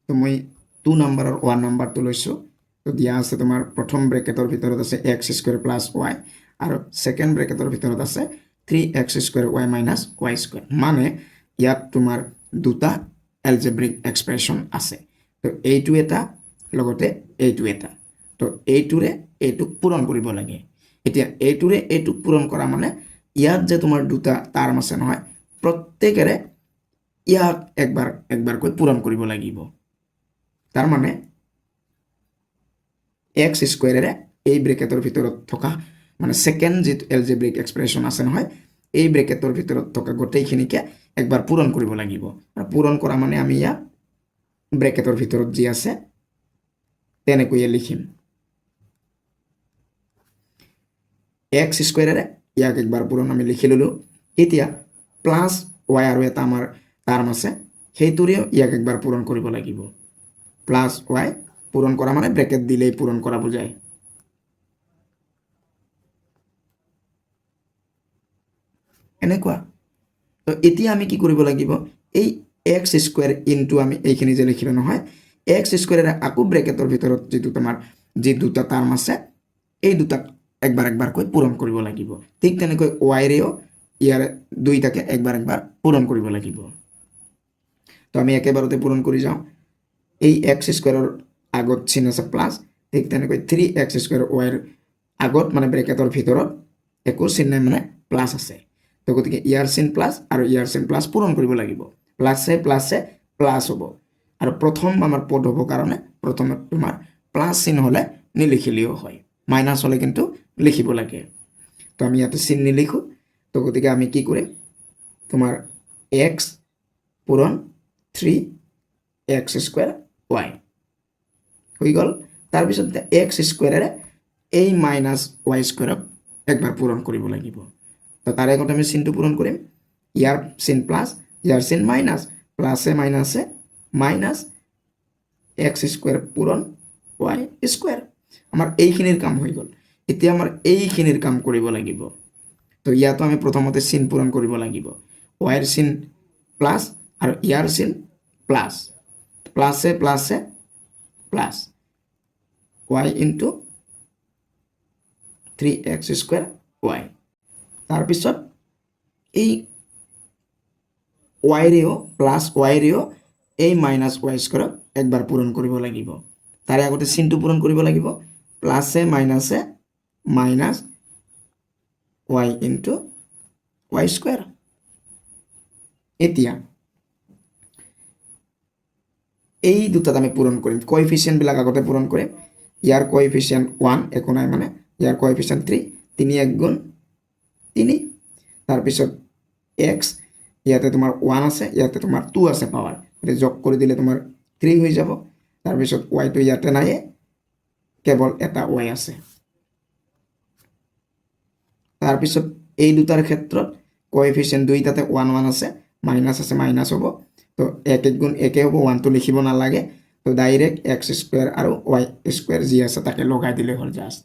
তো মই 2 নম্বৰৰ 1 নম্বৰটো লৈছোঁ তো দিয়া আছে তোমাৰ প্ৰথম ব্ৰেকেটৰ ভিতৰত আছে x স্কুৱেৰ প্লাছ y আৰু সেকেন্ড ব্ৰেকেটৰ ভিতৰত আছে 3x square y minus y square মানে ইয়াত তোমাৰ দুটা এলজেব্ৰিক এক্সপ্ৰেছন আছে তো এইটো এটা লগতে এইটো এটা তো এইটোৰে এইটোক পূৰণ কৰিব লাগে এতিয়া এইটোৰে এইটোক পূৰণ কৰা মানে ইয়াত যে তোমাৰ দুটা টাৰ্ম আছে নহয় প্ৰত্যেকৰে ইয়াক একবাৰ একবাৰকৈ পূৰণ কৰিব লাগিব তাৰ মানে x স্কুৱেৰেৰে এই ব্ৰেকেটৰ ভিতৰত থকা মানে সেকেন্ড যে এলজেব্ৰিক এক্সপ্ৰেছন আছে নহয় এই ব্ৰেকেটৰ ভিতৰত থকা গোটেইখিনিকে একবাৰ পূৰণ কৰিব লাগিব আৰু পূৰণ কৰা মানে আমি ইয়াক ব্ৰেকেটৰ ভিতৰত যি আছে তেনেকৈয়ে লিখিম x স্কুৱেৰেৰে ইয়াক একবাৰ পূৰণ আমি লিখি ললোঁ এতিয়া প্লাছ y আৰু এটা আমাৰ টাৰ্ম আছে সেইটোৰেও ইয়াক একবাৰ পূৰণ কৰিব লাগিব প্লাছ y পূৰণ কৰা মানে ব্ৰেকেট দিলেই পূৰণ কৰা বুজায় এনেকুৱা তো এতিয়া আমি কি কৰিব লাগিব এই x স্কুৱেৰ ইনটু আমি এইখিনি যে লিখিলো নহয় x স্কুৱেৰেৰে আকৌ ব্ৰেকেটৰ ভিতৰত যেটো তোমাৰ যে দুটা টাৰ্ম আছে এই দুটা একবাৰ একবাৰকৈ পূৰণ কৰিব লাগিব ঠিক তেনেকৈ y ৰেও ইয়াৰ দুইটাকে একবাৰ একবাৰ পূৰণ কৰিব লাগিব তো আমি একেবাৰতে পূৰণ কৰি যাওঁ এই x স্কুৱেৰৰ আগত চিন আছে প্লাস ঠিক তেনেকৈ 3x স্কুৱেৰ y ৰ আগত মানে ব্ৰেকেটৰ ভিতৰত একো চিন নাই মানে প্লাস আছে তো গতিকে ইয়াৰ চিন প্লাস আৰু ইয়াৰ চিন প্লাস পূৰণ কৰিব লাগিব প্লাসে প্লাসে প্লাস হ'ব আৰু প্ৰথম আমাৰ পদ হ'ব কাৰণে প্ৰথমে তোমাৰ প্লাস চিন হলে নিলিখিলেও হয় মাইনাস হলে কিন্তু লিখিব লাগে তো আমি ইয়াতে চিন নিলিখো তো গতিকে আমি কি কৰিম তোমাৰ x পূৰণ 3x স্কুৱেৰ y হৈ গল তাৰ পিছত x স্কুৱেৰেৰে এই মাইনাস y স্কুৱেৰক একবাৰ পূৰণ কৰিব লাগিব তো তাৰ আগতে আমি চিনটো পূৰণ কৰিম ইয়াৰ চিন প্লাস ইয়াৰ চিন মাইনাস প্লাসে মাইনাসে মাইনাস x স্কুৱেৰ পূৰণ y স্কুৱেৰ আমাৰ এইখিনিৰ কাম হৈ গল এতিয়া আমাৰ এইখিনিৰ কাম কৰিব লাগিব তো ইয়াতো আমি প্ৰথমতে চিন পূৰণ কৰিব লাগিব y ৰ চিন প্লাস আৰু ইয়াৰ চিন প্লাস প্লাসে প্লাসে plus y into 3x square y তাৰপিছত এই y ৰেও প্লাস y ৰেও এই মাইনাস y স্কুৱেৰক একবাৰ পূৰণ কৰিব লাগিব তাৰে আগতে চিনটো পূৰণ কৰিব লাগিব প্লাসে মাইনাসে minus y into y square এতিয়া এই দুটাত আমি পূৰণ কৰিম কোএফিচিয়েন্ট বিলাক আগতে পূৰণ কৰিম ইয়াৰ কোএফিচিয়েন্ট 1 একো নাই মানে ইয়াৰ কোএফিচিয়েন্ট 3 3 1 গুণ 3 তাৰ পিছত x ইয়াতে তোমাৰ 1 আছে ইয়াতে তোমাৰ 2 আছে পাৱাৰ এ যোগ কৰি দিলে তোমাৰ 3 হৈ যাব তাৰ পিছত y টো ইয়াতে নাই কেৱল এটা y আছে তাৰ পিছত এই দুটাৰ ক্ষেত্ৰত কোএফিচিয়েন্ট দুইটাতে 1 1 আছে মাইনাস হ'ব তো 1 গুণ 1 হ'ব 1টো লিখিব নালাগে তো ডাইৰেক্ট এক্স স্কুৱেৰ আৰু ৱাই স্কুৱেৰ যি আছে তাকে লগাই দিলে হ'ল জাষ্ট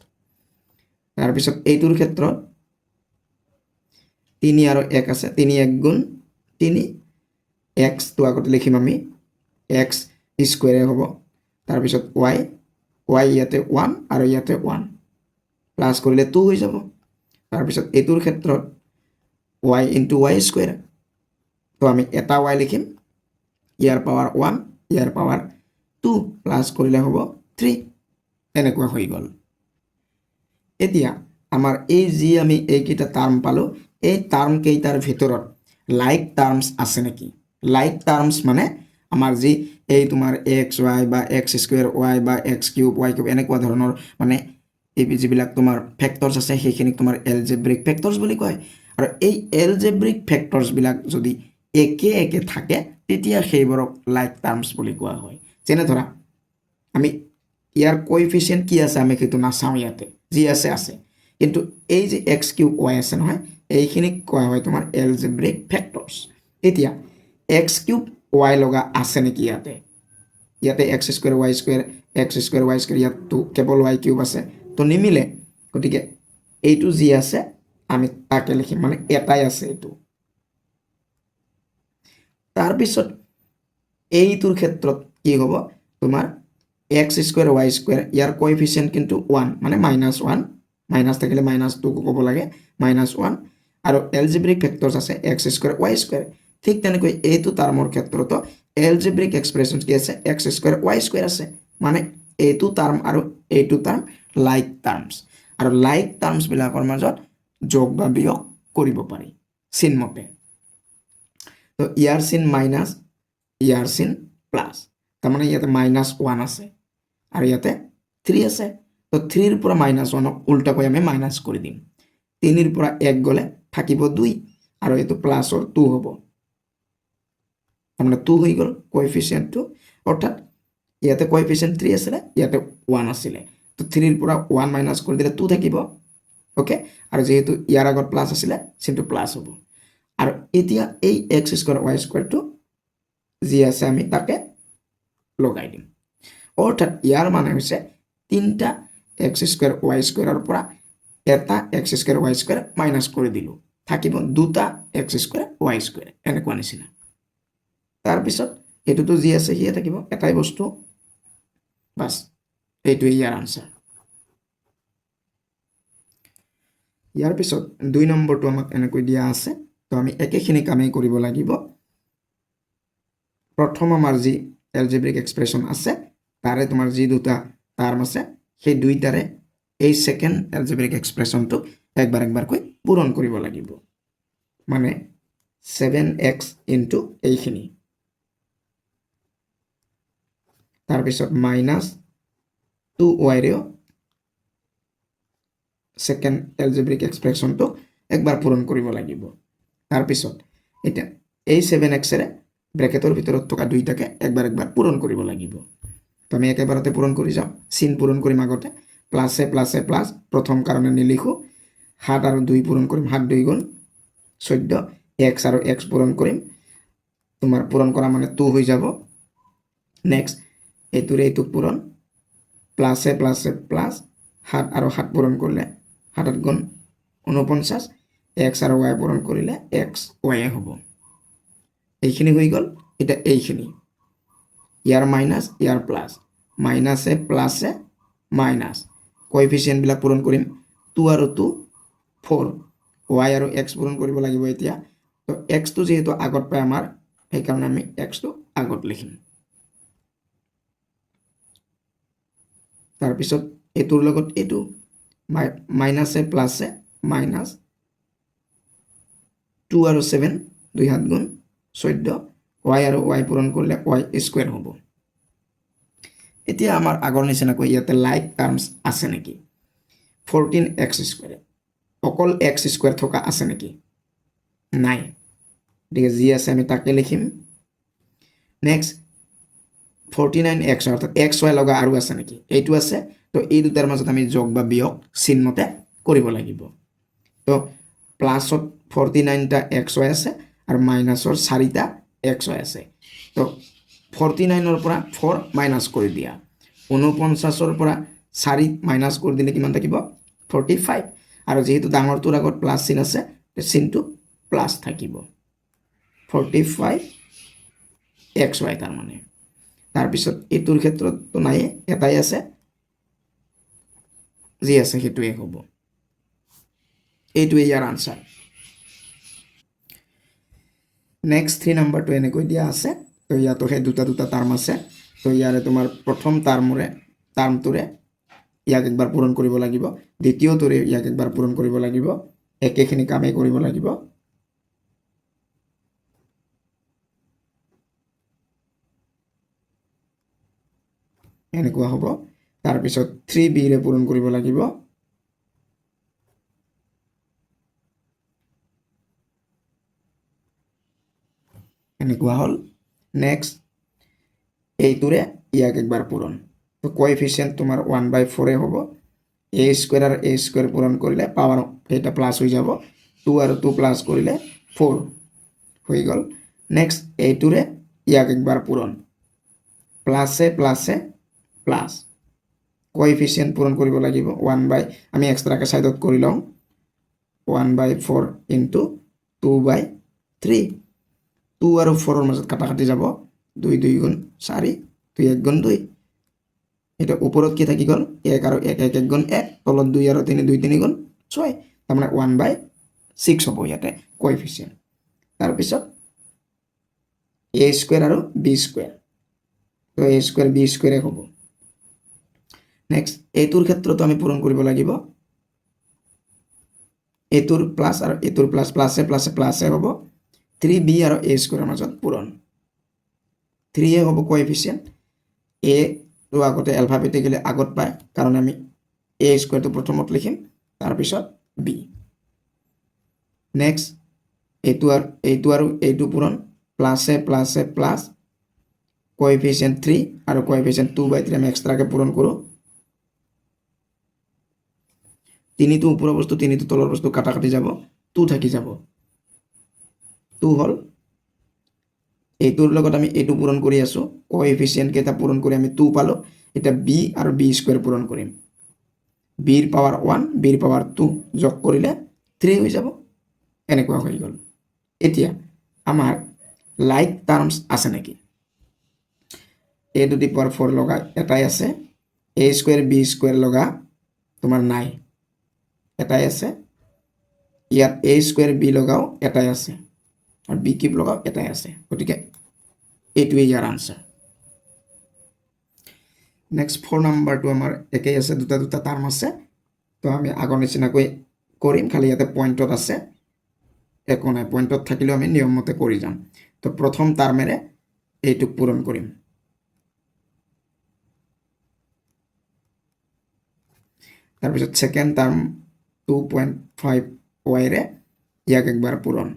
তাৰপিছত এইটোৰ ক্ষেত্ৰত 3 আৰু 1 আছে 3 1 গুণ 3 এক্সটো আগতে লিখিম আমি এক্স স্কুৱেৰে হ'ব তাৰপিছত ৱাই ইয়াতে 1 আৰু ইয়াতে 1 প্লাছ কৰিলে 2 হৈ যাব তাৰপিছত এইটোৰ ক্ষেত্ৰত ৱাই ইনটু ৱাই স্কুৱেৰ তো আমি এটা ৱাই লিখিম ইয়াৰ পাৱাৰ 1 ইয়াৰ পাৱাৰ 2 প্লাছ কৰিলে হ'ব 3 এনেকুৱা হৈ গ'ল এতিয়া আমাৰ এই যি আমি এইকেইটা টাৰ্ম পালোঁ এই টাৰ্ম কেইটাৰ ভিতৰত লাইক টাৰ্মছ আছে নেকি লাইক টাৰ্মছ মানে আমাৰ যি এই তোমাৰ এক্স ৱাই বা এক্স স্কুৱেৰ ৱাই বা এক্স কিউব ৱাই কিউব এনেকুৱা ধৰণৰ মানে এই যিবিলাক তোমাৰ ফেক্টৰ্ছ আছে সেইখিনিক তোমাৰ এলজেব্ৰিক ফেক্টৰ্ছ বুলি কয় আৰু এই এলজেব্ৰিক ফেক্টৰ্ছবিলাক যদি একে একে থাকে তেতিয়া সেইবোৰক লাইক টাৰ্মছ বুলি কোৱা হয় যেনে ধৰা আমি ইয়াৰ কোএফিচিয়েণ্ট কি আছে আমি সেইটো নাচাওঁ ইয়াতে যি আছে আছে কিন্তু এই যে এক্স কিউব ৱাই আছে নহয় এইখিনিক কোৱা হয় তোমাৰ এলজেব্ৰিক ফেক্টৰ্ছ এতিয়া এক্স কিউব ৱাই লগা আছে নেকি ইয়াতে এক্স স্কুৱেৰ ৱাই স্কুৱেৰ ইয়াততো কেৱল ৱাই কিউব আছে তো নিমিলে গতিকে এইটো যি আছে আমি তাকে লিখিম মানে এটাই আছে এইটো তাৰপিছত এইটোৰ ক্ষেত্ৰত কি হ'ব তোমাৰ এক্স স্কুৱেৰ ৱাই স্কুৱেৰ ইয়াৰ কোএফিচিয়েণ্ট কিন্তু 1 মানে -1 মাইনাছ থাকিলে -2 ক'ব লাগে -1 আৰু এলজেব্ৰিক ফেক্টৰ্ছ আছে এক্স স্কুৱেৰ ৱাই স্কুৱেৰ ঠিক তেনেকৈ এইটো টাৰ্মৰ ক্ষেত্ৰতো এলজেব্ৰিক এক্সপ্ৰেছন কি আছে এক্স স্কুৱেৰ ৱাই স্কুৱেৰ আছে মানে এইটো টাৰ্ম আৰু এইটো টাৰ্ম লাইক টাৰ্মছ আৰু লাইক টাৰ্মছবিলাকৰ মাজত যোগ বা বিয়োগ কৰিব পাৰি চিন মতে তো ইয়াৰ চিন মাইনাছ ইয়াৰ চিন প্লাছ তাৰমানে ইয়াতে -1 আছে আৰু ইয়াতে 3 আছে তো 3ৰ পৰা -1ক উল্টাকৈ আমি মাইনাছ কৰি দিম 3ৰ পৰা 1 গ'লে থাকিব 2 আৰু এইটো প্লাছৰ 2 হ'ব তাৰমানে 2 হৈ গ'ল কোএফিচিয়েণ্টটো অৰ্থাৎ ইয়াতে কোএফিচিয়েণ্ট 3 আছিলে ইয়াতে 1 আছিলে তো 3ৰ পৰা 1 মাইনাছ কৰি দিলে 2 থাকিব ওকে আৰু যেহেতু ইয়াৰ আগত প্লাছ আছিলে চিনটো প্লাছ হ'ব আৰু এতিয়া এই এক্স স্কুৱেৰ ৱাই স্কুৱেৰটো যি আছে আমি তাকে লগাই দিম অৰ্থাৎ ইয়াৰ মানে হৈছে 3টা এক্স স্কুৱেৰ ৱাই স্কুৱেৰৰ পৰা এটা x square Y square minus কৰি দিলোঁ থাকিব 2টা এক্স স্কুৱেৰ ৱাই স্কুৱেৰ এনেকুৱা নিচিনা তাৰপিছত এইটোতো যি আছে সিয়ে থাকিব এটাই বস্তু বাছ এইটোৱে ইয়াৰ আনচাৰ ইয়াৰ পিছত 2 নম্বৰটো আমাক এনেকৈ দিয়া আছে তো আমি একেখিনি কামেই কৰিব লাগিব প্ৰথম আমাৰ যি এলজেব্ৰিক এক্সপ্ৰেছন আছে তাৰে তোমাৰ যি দুটা টাৰ্ম আছে সেই দুইটাৰে এই সেকেন্ড এলজেব্ৰিক এক্সপ্ৰেছনটো একবাৰকৈ পূৰণ কৰিব লাগিব মানে 7x ইনটু এইখিনি তাৰপিছত -2y সেকেন্ড এলজেব্ৰিক এক্সপ্ৰেছনটো একবাৰ পূৰণ কৰিব লাগিব তাৰপিছত এটা এই 7x এৰে ব্ৰেকেটৰ ভিতৰত থকা দুইটাকে একবাৰ পূৰণ কৰিব লাগিব তো আমি একেবাৰতে পূৰণ কৰি যাম চিন পূৰণ কৰিম আগতে প্লাছে প্লাছে প্লাছ প্ৰথম কাৰণে নিলিখো 7 আৰু 2 পূৰণ কৰিম 7 2 গুণ 14 x আৰু x পূৰণ কৰিম তোমাৰ পূৰণ কৰা মানে 2 হৈ যাব নেক্সট এইটোৰে এইটো পূৰণ প্লাছে প্লাছে প্লাছ 7 আৰু 7 পূৰণ কৰিলে 7 গুণ 49 x আৰু y পূৰণ কৰিলে x y হ'ব এইখিনি হৈ গ'ল এটা এইখিনি ইয়াৰ মাইনাছ ইয়াৰ প্লাছ মাইনাছে প্লাছে মাইনাছ কোএফিচিয়েণ্টবিলাক পূৰণ কৰিম 2 আৰু 2 4 y আৰু x পূৰণ কৰিব লাগিব এতিয়া তো x টো যেহেতু আগত পায় আমাৰ সেইকাৰণে আমি x টো আগত লিখিম তাৰপিছত এইটোৰ লগত এইটো মাইনাছে প্লাছে মাইনাছ 2 আৰু 7 2 7 গুণ 14 y আৰু y পূৰণ কৰিলে y স্কুৱেৰ হ'ব এতিয়া আমাৰ আগৰ নিচিনাকৈ ইয়াতে লাইক টাৰ্মছ আছে নেকি 14x স্কুৱেৰ অকল x স্কুৱেৰ থকা আছে নেকি নাই গতিকে যি আছে আমি তাকে লিখিম নেক্সট 49x অৰ্থাৎ xy লগা আৰু আছে নেকি এইটো আছে তো এই দুটাৰ মাজত আমি যোগ বা বিয়োগ চিন মতে কৰিব লাগিব তো প্লাছত 49টা xy আছে আৰু মাইনাছৰ 4টা XY আছে তো 49ৰ পৰা 4 মাইনাছ কৰি দিয়া 49ৰ পৰা 4 মাইনাছ কৰি দিলে কিমান থাকিব 45 আৰু যেহেতু ডাঙৰটোৰ আগত প্লাছ চিন আছে চিনটো প্লাছ থাকিব 45 XY তাৰমানে তাৰপিছত এইটোৰ ক্ষেত্ৰততো নাই এটাই আছে যি আছে সেইটোৱে হ'ব এইটোৱে ইয়াৰ আনসাৰ নেক্সট 3 নম্বৰটো এনেকৈ দিয়া আছে তো ইয়াতো সেই দুটা টাৰ্ম আছে তো ইয়াৰে তোমাৰ প্ৰথম টাৰ্মটোৰে ইয়াক একবাৰ পূৰণ কৰিব লাগিব দ্বিতীয়টোৰে ইয়াক একবাৰ পূৰণ কৰিব লাগিব একেখিনি কামেই কৰিব লাগিব এনেকুৱা হ'ব তাৰপিছত 3b ৰে পূৰণ কৰিব লাগিব এনেকুৱা হ'ল নেক্সট এইটোৰে ইয়াক একবাৰ পূৰণ তো কোএফিচিয়েন্ট তোমাৰ 1/4 এ হ'ব a স্কয়াৰ আৰু a স্কয়াৰ পূৰণ কৰিলে পাৱাৰ এটা প্লাস হৈ যাব 2 আৰু 2 প্লাস কৰিলে 4 হৈ গ'ল নেক্সট এইটোৰে ইয়াক একবাৰ পূৰণ প্লাসে প্লাসে প্লাস কোএফিচিয়েন্ট পূৰণ কৰিব লাগিব 1 আমি এক্সট্ৰাকে সাইডত কৰি লওঁ 1/4 ইনটু 2/3 2 আৰু 4 ৰ মাজত কাটাকাটি যাব 2 2 গুণ 4 2 1 গুণ 2 এটা ওপৰত কি থাকি গ'ল 1 আৰু 1 1 1 গুণ 1 তলত 2 আৰু 3 2 3 গুণ 6 তাৰমানে 1/6 হ'ব ইয়াতে কোএফিচিয়েন্ট তাৰপিছত a স্কয়াৰ আৰু b স্কয়াৰ তো a স্কয়াৰ b স্কয়াৰ হ'ব নেক্সট এইটোৰ ক্ষেত্ৰতো আমি পূৰণ কৰিব লাগিব এইটোৰ প্লাস আৰু এইটোৰ প্লাস প্লাসে প্লাসে প্লাসে হ'ব 3b আৰু a স্কয়াৰৰ মাজত পূৰণ 3 এ হ'ব কোএফিচিয়েন্ট a তো আগতে অ্যালফাবেটিক্যালি আগত পায় কারণ আমি a স্কয়ারটো প্ৰথমত লিখিম তাৰপিছত b নেক্সট এইটো আৰু এইটো পূৰণ প্লাসে প্লাসে প্লাস কোএফিচিয়েন্ট 3 আৰু কোএফিচিয়েন্ট 2/3 আমি এক্সট্ৰাকে পূৰণ কৰো 3 টো ওপৰৰ বস্তু 3 টো তলৰ বস্তু কাটাকাটি যাব 2 থাকি যাব 2 হল এইটোৰ লগত আমি এইটো পূৰণ কৰি আছো কোএফিচিয়েন্ট কেটা পূৰণ কৰি আমি 2 পালো এটা b আৰু b স্কয়াৰ পূৰণ কৰিম b ৰ পাৱাৰ 1 b ৰ পাৱাৰ 2 যোগ কৰিলে 3 হৈ যাব এনেকুৱা হৈ গ'ল এতিয়া আমাৰ লাইক টাৰ্মস আছে নেকি a টু দি পাৱাৰ 4 লগা এটাই আছে a স্কয়াৰ b স্কয়াৰ লগা তোমাৰ নাই এটাই আছে ইয়াত a স্কয়াৰ b লগাও এটাই আছে আৰু b কিউব লগাও এটাই আছে গতিকে এইটোৱে ইয়াৰ আনসাৰ নেক্সট 4 নাম্বাৰটো আমাৰ একেই আছে দুটা টাৰ্ম আছে তো আমি আগৰ নিচিনাকৈ কৰিম খালি ইয়াতে পইণ্টত আছে একো নাই পইণ্টত থাকিলেও আমি নিয়ম মতে কৰি যাম তো প্ৰথম টাৰ্মেৰে এইটো পূৰণ কৰিম তাৰপিছত সেকেন্ড টাৰ্ম 2.5 y ৰে ইয়াক একবাৰ পূৰণ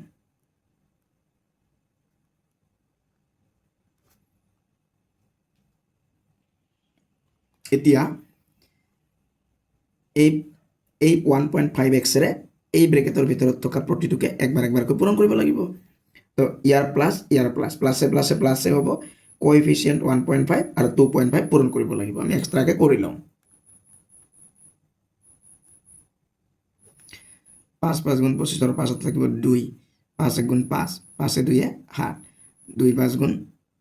এতিয়া এই 1.5x ৰে এই ব্ৰেকেটৰ ভিতৰত থকা প্ৰতিটোকে একবাৰ একবাৰকৈ পূৰণ কৰিব লাগিব তো ইয়াৰ প্লাস প্লাসে প্লাসে প্লাসে হ'ব কোএফিচিয়েন্ট 1.5 আৰু 2.5 পূৰণ কৰিব লাগিব আমি এক্সট্ৰাকে কৰি লওঁ 5 5 গুণ 25 আৰু 5 থাকিব 2 5 1 গুণ 5 5 2 7 2 5 গুণ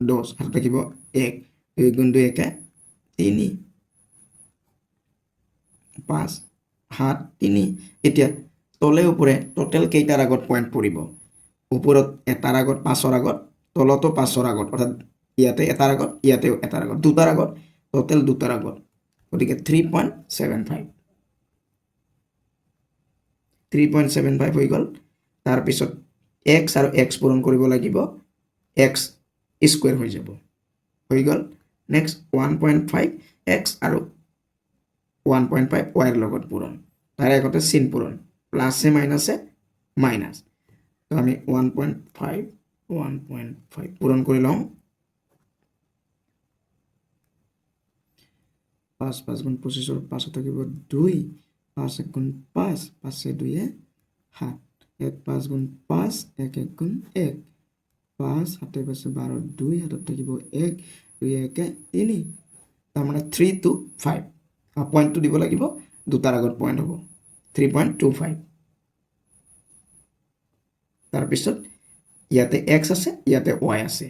10 আৰু থাকিব 1 2 গুণ 2 1 3 5 7 3 এতিয়া তলে উপৰে টোটাল কেইটাৰ আগত পয়েন্ট পৰিব উপৰত এটাৰ আগত 5ৰ আগত তলতো 5ৰ আগত অৰ্থাৎ ইয়াতে এটাৰ আগত ইয়াতেও এটাৰ আগত দুটাৰ আগত টোটাল দুটাৰ আগত গতিকে 3.75 হৈ গ'ল তাৰপিছত x আৰু x পূৰণ কৰিব লাগিব x স্কয়াৰ হৈ যাব হৈ গ'ল নেক্সট 1.5 x আৰু 1.5 y ৰ লগত পূৰণ তাৰে আগতে চিন পূৰণ প্লাসে মাইনাসে মাইনাস তো আমি 1.5 পূৰণ কৰি লওঁ 5 5 গুণ 25 ৰ 5 থাকিব 2 5 1 গুণ 5 5 2 7 1 5 গুণ 5 1 1 গুণ 1 5 7 5 12 2 হাতত থাকিব 1 2 1 3 তাৰ মানে 3 to 5 পইণ্টটো দিব লাগিব দুটাৰ আগত পইণ্ট হ'ব 3.25 তাৰপিছত ইয়াতে x আছে ইয়াতে y আছে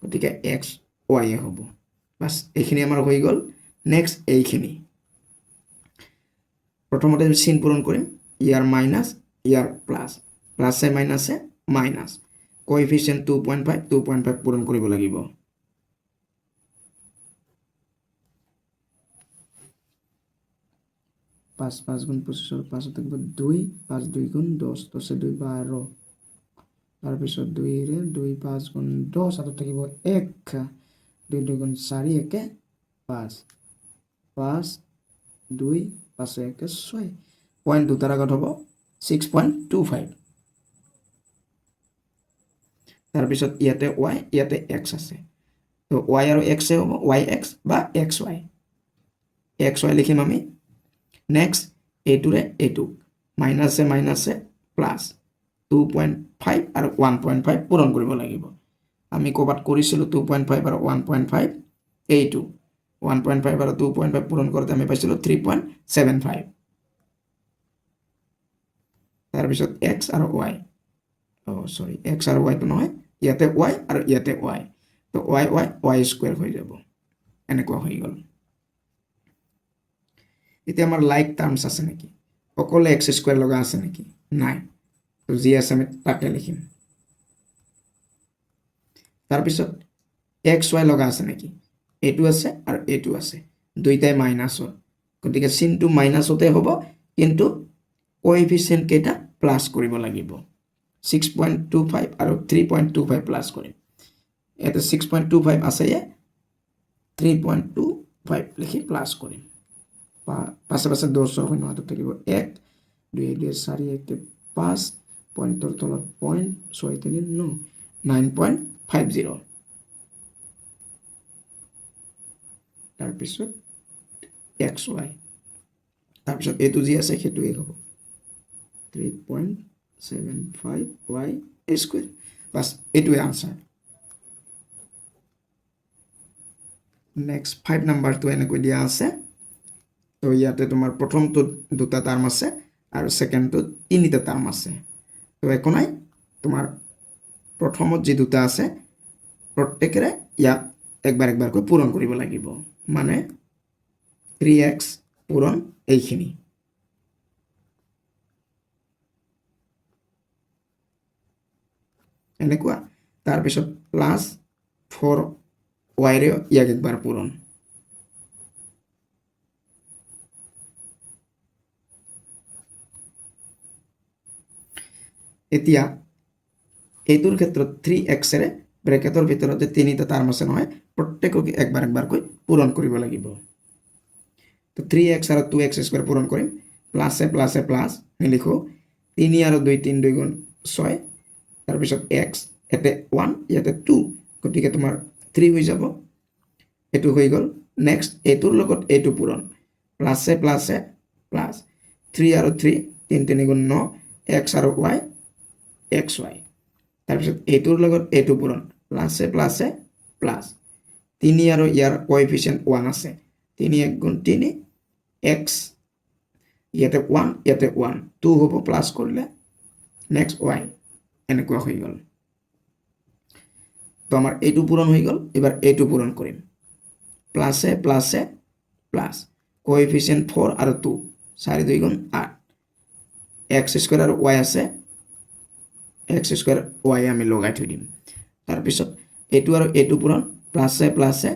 গতিকে x y হ'ব বাস এইখিনি আমাৰ হৈ গ'ল নেক্সট এইখিনি প্ৰথমতে চিন পূৰণ কৰিম ইয়াৰ মাইনাছ ইয়াৰ প্লাছ প্লাছে মাইনাছে মাইনাছ কোএফিচিয়েন্ট 2.5 পূৰণ কৰিব লাগিব 5 5 গুণ 25 5 থাকিব 2 5 2 গুণ 10 10 2 12 তাৰপিছত 2 ৰে 2 5 গুণ 10 হাতত থাকিব 1 2 2 গুণ 4 1 5 5 2 5 1 6 পইণ্ট দুটাৰ আগত হ'ব 6.25 তাৰপিছত ইয়াতে y ইয়াতে x আছে তো y আৰু x হ'ব yx বা xy xy লিখিম আমি নেক্সট এইটোৰে এইটো মাইনাছে মাইনাছে প্লাছ 2.5 আৰু 1.5 পূৰণ কৰিব লাগিব আমি ক'বাত কৰিছিলোঁ 2.5 আৰু 1.5 এইটো 1.5 আৰু 2.5 পূৰণ কৰোঁতে আমি পাইছিলোঁ 3.75 তাৰপিছত x আৰু y সৰি x আৰু y টো নহয় ইয়াতে y আৰু ইয়াতে y তো y স্কোয়াৰ হৈ যাব এনেকুৱা হৈ গ'ল এতিয়া আমাৰ লাইক টাৰ্মছ আছে নেকি অকলে x স্কোয়াৰ লগা আছে নেকি নাই তো যি আছে আমি তাকে লিখিম তাৰপিছত xy লগা আছে নেকি এইটো আছে আৰু এইটো আছে দুইটাই মাইনাছৰ গতিকে চিনটো মাইনাছতে হ'ব কিন্তু কোএফিচিয়েন্ট কেইটা প্লাস কৰিব লাগিব 6.25 আৰু 3.25 প্লাস কৰিম এটা 6.25 আছে 3.25 লিখি প্লাস কৰিম পাশে পাশে 10 শূন্য হাতত থাকিব 1 2 2 4 1 5 পইণ্টৰ তলত পইণ্ট 6 3 9 9.50 তাৰপিছত xy তাৰপিছত এইটো যি আছে সেইটোৱে হ'ব 3.75 y স্কোয়াৰ বাস এইটোৱে আনসাৰ নেক্সট 5 নাম্বাৰটো এনেকৈ দিয়া আছে তো ইয়াতে তোমাৰ প্ৰথমটো দুটা টাৰ্ম আছে আৰু সেকেন্ডটো তিনিটা টাৰ্ম আছে তো একো নাই তোমাৰ প্ৰথমত যি দুটা আছে প্ৰত্যেকৰে ইয়াক একবাৰ একবাৰকৈ পূৰণ কৰিব লাগিব মানে 3x পূৰণ এইখিনি এনেকুৱা তাৰপিছত প্লাস 4y ৰে ইয়াক একবাৰ পূৰণ এতিয়া এইটোৰ ক্ষেত্ৰত 3x ৰে ব্ৰেকেটৰ ভিতৰত যে তিনিটা টাৰ্ম আছে নহয় প্ৰত্যেককে একবাৰ একবাৰকৈ পূৰণ কৰিব লাগিব তো 3x আৰু 2x স্কয়াৰ পূৰণ কৰিম প্লাসে প্লাসে প্লাস লিখো 3 আৰু 2 3 2 গুণ 6 তাৰপিছত x এতে 1 ইয়াতে 2 গতিকে তোমাৰ 3 হৈ যাব এটো হৈ গল নেক্সট এটোৰ লগত এটো পূৰণ প্লাসে প্লাসে প্লাস 3 আৰু 3 3 3 গুণ 9 x আৰু y xy তাৰপিছত এটোৰ লগত এটো পূৰণ প্লাসে প্লাসে প্লাস 3 আৰু ইয়াৰ কোএফিচিয়েন্ট 1 আছে 3 1 গুণ 3 x ইয়াতে 1 ইয়াতে 1 2 হ'ব প্লাস কৰিলে নেক্সট y এনেকুৱা হৈ গল তো আমাৰ এটো পূৰণ হৈ গল এবাৰ এটো পূৰণ কৰিম প্লাসে প্লাসে প্লাস কোএফিচিয়েন্ট 4 আৰু 2 4 2 গুণ 8 x স্কয়াৰ আৰু y আছে x স্কয়াৰ y আমি লগাই থৈ দিম তাৰ পিছত এটো আৰু এটো পূৰণ প্লাসে প্লাসে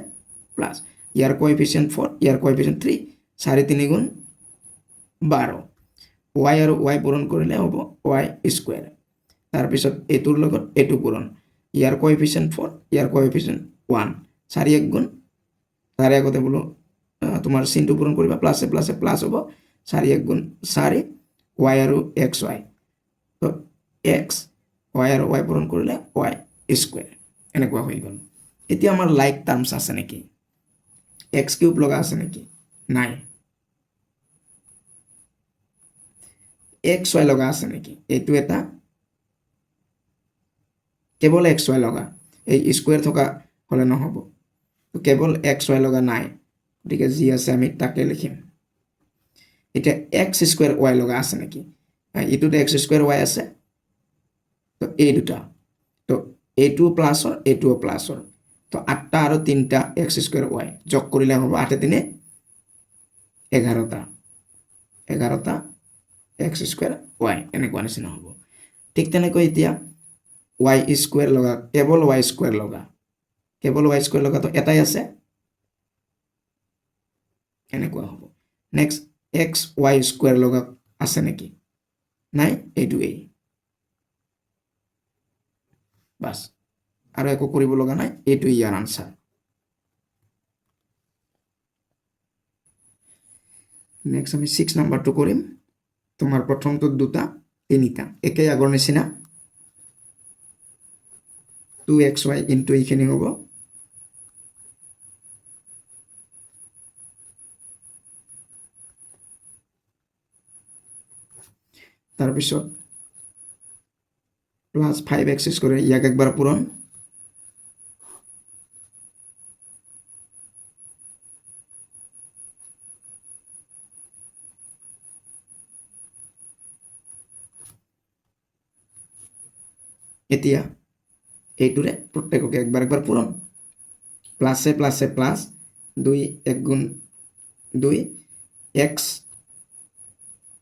প্লাস ইয়াৰ কোএফিচিয়েন্ট 4 ইয়াৰ কোএফিচিয়েন্ট 3 4 3 গুণ 12 y আৰু y পূৰণ কৰিলে হ'ব y স্কয়াৰ তাৰ পিছত এটোৰ লগত এটো পূৰণ ইয়াৰ কোএফিচিয়েন্ট 4 ইয়াৰ কোএফিচিয়েন্ট 1 4 1 গুণ তাৰে আগতে বলো তোমাৰ চিনটো পূৰণ কৰিবা প্লাসে প্লাসে প্লাস হ'ব 4 1 গুণ 4 y আৰু xy তো x y আৰু y পূৰণ কৰিলে y স্কয়াৰ এনেকুৱা হৈ গল এতিয়া আমাৰ লাইক টাৰ্মছ আছে নেকি x কিউব লগা আছে নেকি নাই xy লগা আছে নেকি এইটো এটা কেৱল xy লগা এই স্কুৱেৰ থকা হ'লে নহ'ব কেৱল এক্স ৱাই লগা নাই গতিকে যি আছে আমি তাকে লিখিম এতিয়া এক্স স্কুৱেৰ ৱাই লগা আছে নেকি এইটোত এক্স স্কুৱেৰ ৱাই আছে তো এই দুটা তো এইটো প্লাছৰ এইটোও প্লাছৰ তো 8টা আৰু 3টা এক্স স্কুৱেৰ ৱাই যোগ কৰিলে হ'ব 8 3 11টা এক্স স্কুৱেৰ ৱাই এনেকুৱা নিচিনা হ'ব ঠিক তেনেকৈ এতিয়া ৱাই স্কুৱেৰ লগা কেৱল ৱাই স্কুৱেৰ লগাটো এটাই আছে এনেকুৱা হ'ব নেক্সট এক্স ৱাই স্কুৱেৰ লগা আছে নেকি নাই এইটোৱেই বাস আৰু একো কৰিব লগা নাই এইটোৱেই ইয়াৰ আনসাৰ নেক্সট আমি 6 নাম্বাৰটো কৰিম তোমাৰ প্ৰথমটো দুটা তিনিটা একেই আগৰ নিচিনা 2xy ইনটু এইখিনি হ'ব তাৰপিছত প্লাস 5x স্কয়ার ইয়াক একবার পূরণ এতিয়া এইটোরে প্রত্যেককে একবার পূরণ প্লাসে প্লাসে প্লাস 2 1 গুণ 2 x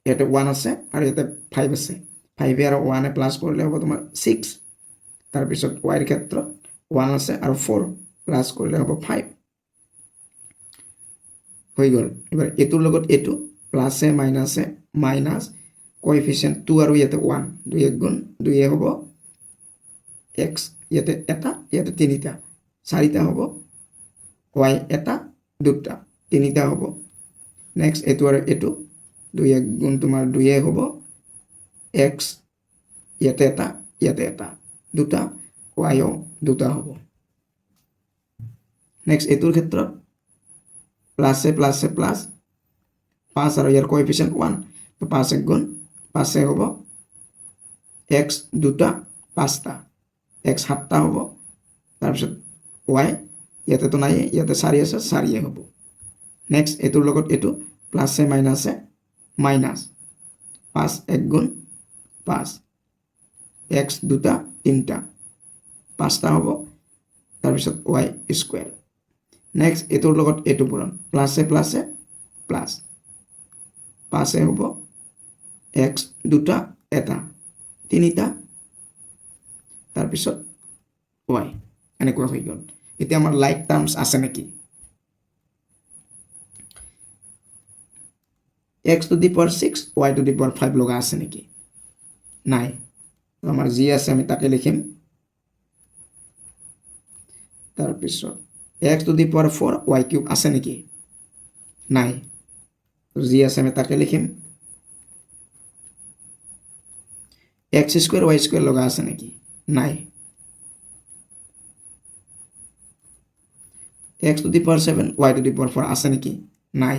এটা 1 আছে আর এটা 5 আছে 5 এর 1 এ প্লাস করলে হবে তোমার 6 তার পিছত y এর ক্ষেত্রে 1 আছে আর 4 প্লাস করলে হবে 5 হই গল এবার এতুর লগত এটু প্লাসে মাইনাসে মাইনাস কোএফিসিয়েন্ট 2 আর ইয়াতে 1 2 1 গুণ 2 এ হবে x ইয়াতে এটা ইয়াতে তিনিটা চাৰিটা হ'ব y এটা দুটা তিনিটা হ'ব নেক্সট এটু আর এটু 2 1 গুণ তোমার 2 এ হ'ব x ইয়াতে এটা দুটা y ও দুটা হ'ব নেক্সট এতুৰ ক্ষেত্ৰত প্লাসে প্লাসে প্লাস 5 আর ইয়ার কোএফিসিয়েন্ট 1 তো 5 1 গুণ 5 এ হ'ব x দুটা 5টা x 7টা হ'ব তাৰ পিছত y ইয়াতে তো নাই ইয়াতে 4 আছে 4 এ হ'ব নেক্সট এতুৰ লগত এটু প্লাসে মাইনাসে মাইনাস 5 1 গুণ 5 x দুটা তিনটা 5টা হ'ব তাৰ পিছত y স্কয়াৰ নেক্সট এতুৰ লগত এটু পূৰণ প্লাসে প্লাসে প্লাস 5 এ হ'ব x দুটা এটা তিনিটা তাৰ পিছত y এনেকুৱা হৈ গল এতিয়া আমাৰ লাইক টার্মস আছে নেকি x to the power 6 y to the power 5 লগা আছে নেকি নাই তো আমাৰ যি আছে আমি তাকে লিখিম তাৰ পিছত x to the power 4 y cube আছে নেকি নাই তো যি আছে আমি তাকে লিখিম x স্কয়ার y স্কয়ার লগা আছে নেকি নাই x to the power 7 y to the power 4 আছে নেকি নাই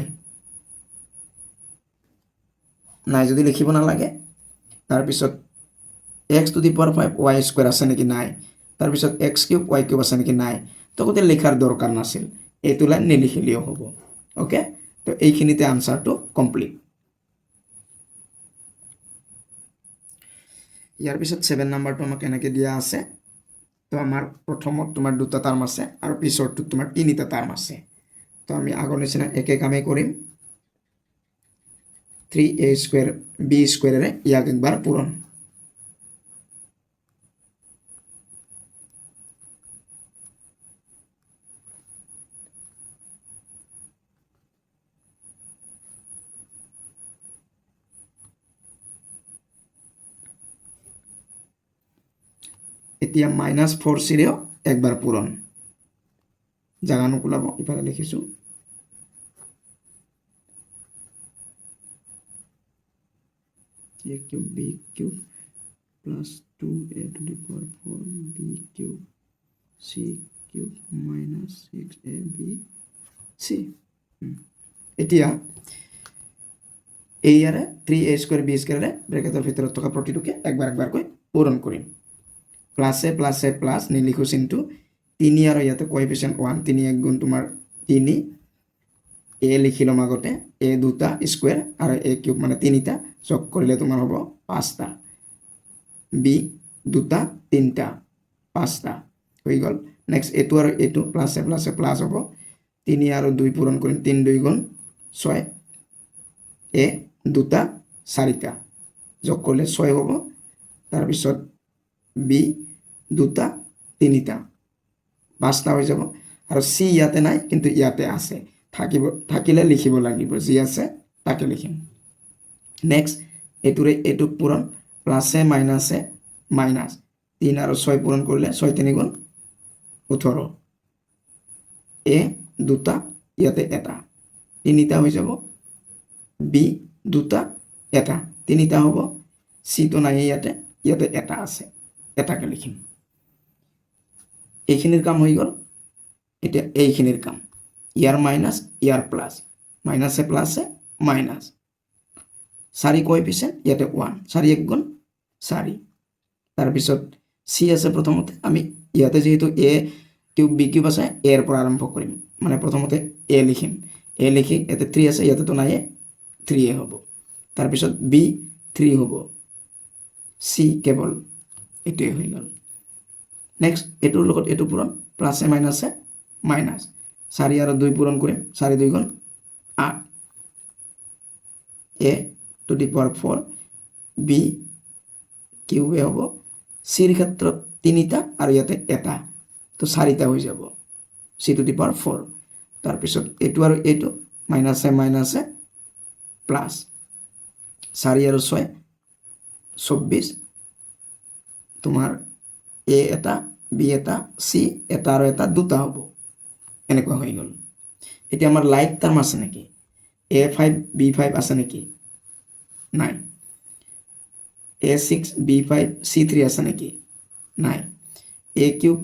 নাই যদি লিখিব না লাগে তাৰ পিছত x to the power 5 y square আছে নেকি নাই তাৰ পিছত x কিউব y কিউব আছে নেকি নাই তো কোতে লেখাৰ দৰকাৰ নাছিল এইটো লাইন নিলিখিলেও হ'ব ওকে তো এইখিনিতে আনসাৰটো কমপ্লিট ইয়াৰ পিছত 7 নাম্বাৰটো আমাক এনেকে দিয়া আছে তো আমাৰ প্ৰথমত তোমাৰ দুটা টাৰ্ম আছে আৰু পিছৰটো তোমাৰ তিনিটা টাৰ্ম আছে তো আমি আগৰ নিচিনা একে কামে কৰিম 3a স্কয়াৰ b স্কয়াৰেৰে ইয়াক একবাৰ পূৰণ এতিয়া -4 সিরেও একবার পূরণ জায়গা নুকুলাব ইফালে লিখিছো a cube b cube plus 2a to the power 4 b cube c cube minus 6ab c এতিয়া এই ইয়াৰে 3a স্কয়াৰ b স্কয়াৰে ব্ৰ্যাকেটেৰ ভিতৰত থকা প্ৰতিটোকে একবাৰ একবাৰকৈ পূৰণ কৰিম প্লাছে প্লাছে প্লাছ নিলিখোঁ চিনটো 3 আৰু ইয়াতে কোএফিচিয়েণ্ট 1 3 1 গুণ তোমাৰ 3 এ লিখি ল'ম আগতে এ দুটা স্কুৱেৰ আৰু এ কিউব মানে তিনিটা যোগ কৰিলে তোমাৰ হ'ব 5টা বি দুটা তিনিটা 5টা হৈ গ'ল নেক্সট এইটো আৰু এইটো প্লাছে প্লাছে প্লাছ হ'ব 3 আৰু 2 পূৰণ কৰিম 3 2 গুণ 6 এ দুটা 4টা যোগ কৰিলে 6 হ'ব তাৰপিছত বি দুটা তিনিটা 5টা হৈ যাব আৰু সি ইয়াতে নাই কিন্তু ইয়াতে আছে থাকিলে লিখিব লাগিব যি আছে তাকে লিখিম নেক্সট এইটোৰে এইটো পূৰণ প্লাছে মাইনাছে মাইনাছ 3 আৰু 6 পূৰণ কৰিলে 6 3 গুণ 18 এ দুটা ইয়াতে এটা তিনিটা হৈ যাব বি দুটা এটা তিনিটা হ'ব সিটো নাই ইয়াতে এটা আছে এটাকে লিখিম এইখিনিৰ কাম হৈ গ'ল এতিয়া এইখিনিৰ কাম ইয়াৰ মাইনাছ ইয়াৰ প্লাছ মাইনাছে প্লাছে মাইনাছ 4 কোএফিচিয়েণ্ট ইয়াতে 1 4 1 গুণ 4 তাৰপিছত সি আছে প্ৰথমতে আমি ইয়াতে যেহেতু এ কিউব বি কিউব আছে এৰ পৰা আৰম্ভ কৰিম মানে প্ৰথমতে এ লিখিম এ লিখি ইয়াতে 3 আছে ইয়াতেতো নাই 3 হ'ব তাৰপিছত বি 3 হ'ব সি কেৱল এইটোৱে হৈ গ'ল নেক্সট এইটোৰ লগত এইটো পূৰণ প্লাছে মাইনাছে মাইনাছ 4 আৰু 2 পূৰণ কৰিম 4 2 গুণ 8 এ টু দি পাৱাৰ 4 বি কিউবে হ'ব সিৰ ক্ষেত্ৰত 3টা আৰু ইয়াতে এটা তো 4টা হৈ যাব সি টু দি পাৱাৰ 4 তাৰপিছত এইটো আৰু এইটো মাইনাছে মাইনাছে প্লাছ 4 আৰু 6 24 তোমাৰ এ এটা বি এটা সি এটা আৰু এটা দুটা হ'ব এনেকুৱা হৈ গ'ল এতিয়া আমাৰ লাইক টাৰ্ম আছে নেকি a5 b5 আছে নেকি নাই a6 b5 c3 আছে নেকি নাই a cube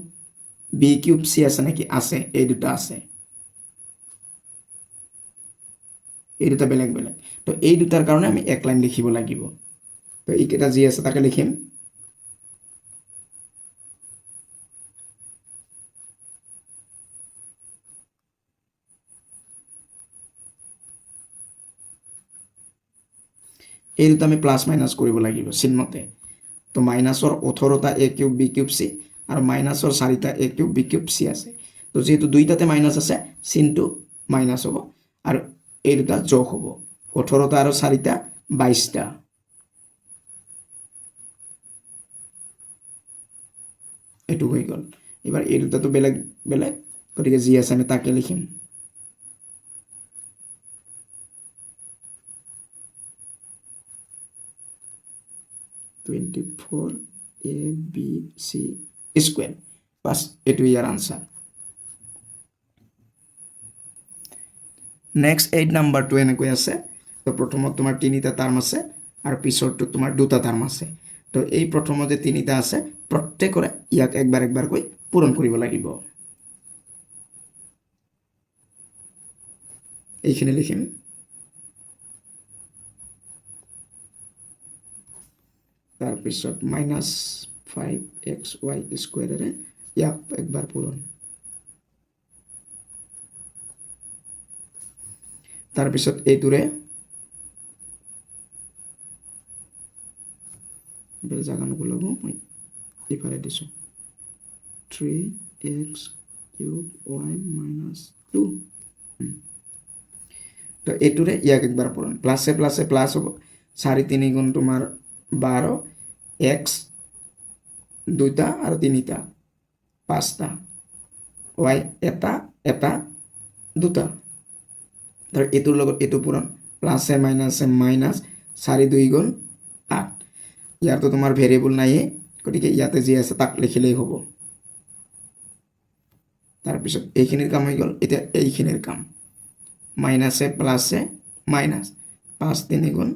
b cube c আছে নেকি আছে এই দুটা আছে এই দুটা বেলেগ বেলেগ তো এই দুটাৰ কাৰণে আমি এক লাইন লিখিব লাগিব তো এইকেইটা যি আছে তাকে লিখিম এই দুটা আমি প্লাছ মাইনাছ কৰিব লাগিব চিনমতে তো মাইনাছৰ 18টা এ কিউব বি কিউব চি আৰু মাইনাছৰ 4টা এ কিউব বি কিউব চি আছে তো যেহেতু দুইটাতে মাইনাছ আছে চিনটো মাইনাছ হ'ব আৰু এই দুটা যোগ হ'ব 18টা আৰু 4টা 22টা এইটো হৈ গ'ল এবাৰ এই দুটাটো বেলেগ বেলেগ গতিকে যি আছে আমি তাকে লিখিম (24 ABC square) বাস এইটো ইয়াৰ আনসাৰ নেক্সট 8 নাম্বাৰটো এনেকৈ আছে তো প্ৰথমত তোমাৰ 3টা টাৰ্ম আছে আৰু পিছৰটো তোমাৰ 2টা টাৰ্ম আছে তো এই প্ৰথমত যে 3টা আছে প্ৰত্যেকৰে ইয়াক একবাৰ একবাৰকৈ পূৰণ কৰিব লাগিব এইখিনি লিখিম তাৰপিছত -5xy স্কোৱাৰেৰে ইয়াক একবাৰ পূৰণ তাৰপিছত এইটোৰে জাগা নকলাব মই ইফালে দিছোঁ 3x কিউব y - 2 তো এইটোৰে ইয়াক একবাৰ পূৰণ প্লাছে প্লাছে প্লাছ হ'ব 4 3 গুণ তোমাৰ 12 x দুটা আৰু তিনিটা 5টা y এটা এটা দুটা ধৰ এইটোৰ লগত এইটো পূৰণ প্লাছে মাইনাছে মাইনাছ 4 2 গুণ 8 ইয়াৰতো তোমাৰ ভেৰিয়েবল নাই গতিকে ইয়াতে যি আছে তাক লিখিলেই হ'ব তাৰপিছত এইখিনিৰ কাম হৈ গ'ল এতিয়া এইখিনিৰ কাম মাইনাছে প্লাছে মাইনাছ 5 3 গুণ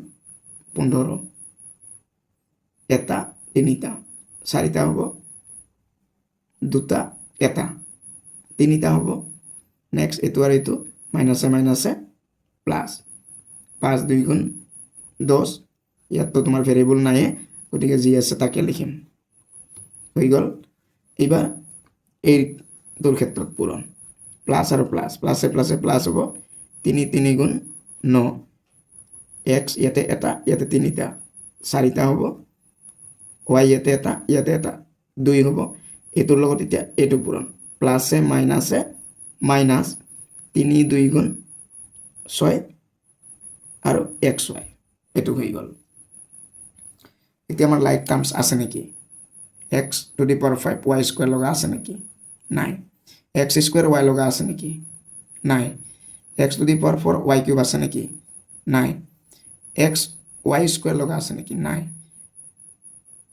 15 এটা তিনিটা 4টা হ'ব দুটা এটা তিনিটা হ'ব নেক্সট এইটো আৰু এইটো মাইনাছে মাইনাছে প্লাছ 5 2 গুণ 10 ইয়াততো তোমাৰ ভেৰিয়েবল নাই গতিকে যি আছে তাকে লিখিম হৈ গ'ল এইবাৰ এই দুৰ ক্ষেত্ৰত পূৰণ প্লাছ আৰু প্লাছ প্লাছে প্লাছে প্লাছ হ'ব 3 3 গুণ 9 এক্স ইয়াতে এটা ইয়াতে তিনিটা চাৰিটা হ'ব y ইয়াতে এটা 2 হ'ব এইটোৰ লগত এতিয়া এইটো পূৰণ প্লাছে মাইনাছে মাইনাছ 3 2 গুণ 6 আৰু xy এইটো হৈ গ'ল এতিয়া আমাৰ লাইক টাৰ্মছ আছে নেকি x two the power 5 y square লগা আছে নেকি নাই x স্কয়াৰ y লগা আছে নেকি নাই x two the power 4 y cube আছে নেকি নাই x y স্কয়াৰ লগা আছে নেকি নাই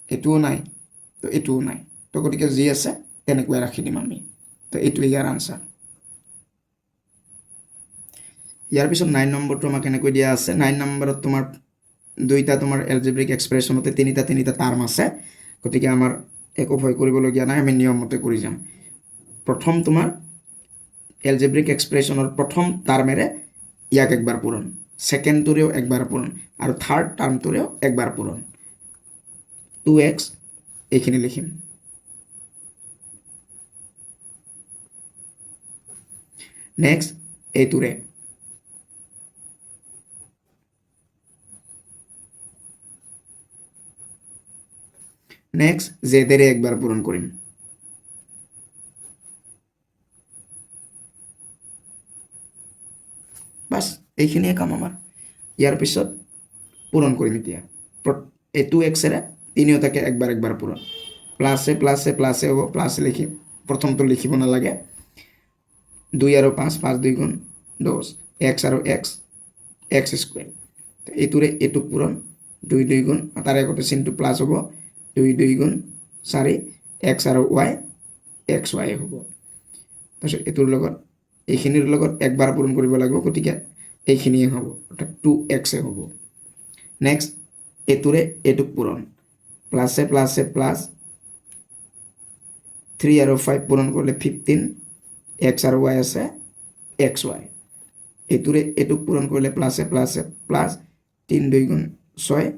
এটোও নাই তো এটোও নাই তো গতিকে যি আছে তেনেকৈ ৰাখি দিম আমি তো এইটো ইয়াৰ আনসাৰ ইয়াৰ পিছত 9 নম্বৰটো আমাক এনেকৈ দিয়া আছে 9 নম্বৰত তোমাৰ দুইটা তোমাৰ এলজেব্ৰিক এক্সপ্ৰেছনতে তিনিটা টাৰ্ম আছে গতিকে আমাৰ একো ভয় কৰিবলগীয়া নাই আমি নিয়ম মতে কৰি যাম প্ৰথম তোমাৰ এলজেব্ৰিক এক্সপ্ৰেছনৰ প্ৰথম টাৰ্মেৰে ইয়াক একবাৰ পূৰণ সেকেন্ডটোৰেও একবাৰ পূৰণ আৰু থাৰ্ড টাৰ্মটোৰেও একবাৰ পূৰণ 2x এইখিনি লিখিম নেক্সট এইটোৰে নেক্সট জেডেৰে একবাৰ পূৰণ কৰিম বাস এইখিনিয়ে কাম আমাৰ ইয়াৰ পিছত পূৰণ কৰিম এতিয়া এই 2x এৰে তিনিওটাকে একবাৰ পূৰণ প্লাছে প্লাছে প্লাছে হ'ব প্লাছ লিখিম প্ৰথমটো লিখিব নালাগে 2 আৰু 5 5 2 গুণ 10 x আৰু x স্কয়াৰ এইটোৰে এইটো পূৰণ 2 2 গুণ তাৰে আগতে চিনটো প্লাছ হ'ব 2 2 গুণ 4 x আৰু y xy হ'ব তাৰপিছত এইটোৰ লগত এইখিনিৰ লগত একবাৰ পূৰণ কৰিব লাগিব গতিকে এইখিনিয়ে হ'ব অৰ্থাৎ 2x হ'ব নেক্সট এইটোৰে এইটো পূৰণ প্লাছে প্লাছে প্লাছ 3 আৰু 5 পূৰণ কৰিলে 15 x আৰু y আছে xy এইটোৰে এইটো পূৰণ কৰিলে প্লাছে প্লাছে প্লাছ 3 2 গুণ 6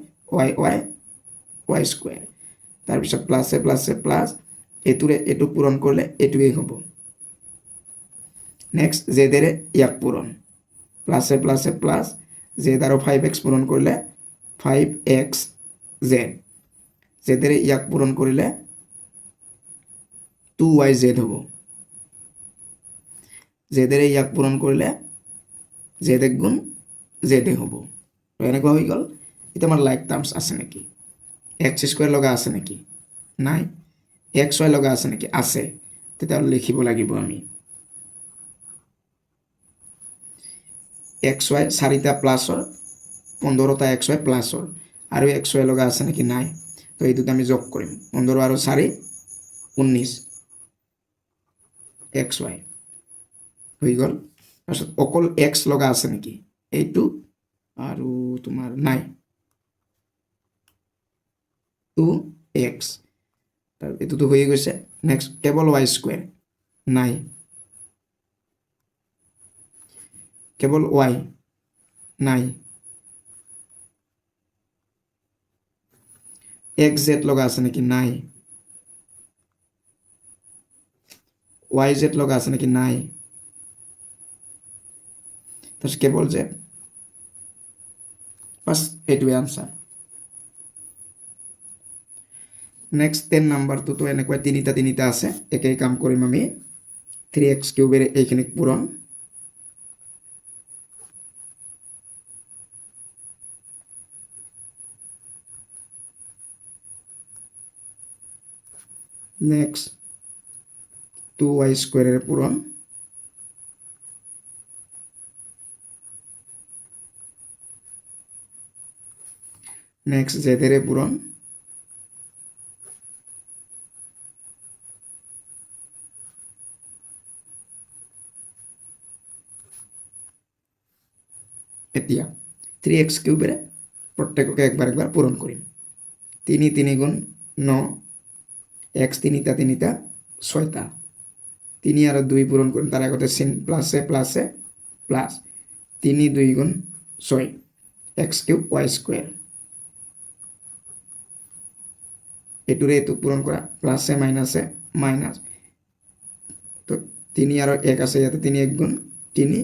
y স্কয়াৰ তাৰপিছত প্লাছে প্লাছে প্লাছ এইটোৰে এইটো পূৰণ কৰিলে এইটোৱেই হ'ব নেক্সট জেডেৰে ইয়াক পূৰণ প্লাছে প্লাছে প্লাছ জেড আৰু 5x পূৰণ কৰিলে 5x জেডেৰে ইয়াক পূৰণ কৰিলে 2yz হ'ব জেডেৰে ইয়াক পূৰণ কৰিলে z গুণ z হ'ব তো এনেকুৱা হৈ গ'ল এতিয়া আমাৰ লাইক টাৰ্মছ আছে নেকি x স্কয়াৰ লগা আছে নেকি নাই xy লগা আছে নেকি আছে তেতিয়াহ'লে লিখিব লাগিব আমি xy চাৰিটা প্লাছৰ 15টা xy প্লাছৰ আৰু xy লগা আছে নেকি নাই তো এইটোত আমি যোগ কৰিম 15 আৰু 4 19 xy হৈ গ'ল তাৰপিছত অকল x লগা আছে নেকি এইটো আৰু তোমাৰ নাই 2x তাৰ এইটোতো হৈ গৈছে নেক্সট কেৱল y স্কয়াৰ নাই কেৱল y নাই xz লগা আছে নেকি নাই yz লগা আছে নেকি নাই তাৰপিছত কেৱল z বাস এইটোৱে আনসাৰ নেক্সট 10 নাম্বাৰটোতো এনেকুৱা তিনিটা আছে একেই কাম কৰিম আমি 3x কিউবেৰে এইখিনিক পূৰণ নেক্সট 2y স্কয়ারের পূরণ নেক্সট z এর পূরণ এতিয়া 3x কিউবের প্রত্যেককে একবার পূরণ করিম 3 3 গুণ 9 x তিনিটা 6টা 3 আর 2 পূরণ করিম তার আগতে চিন প্লাসে প্লাসে প্লাস 3 2 গুণ 6 x কিউব y স্কয়ার এটুরে এটু পূরণ করা প্লাসে মাইনাসে মাইনাস তো 3 আর 1 আছে ইয়াতে 3 1 গুণ 3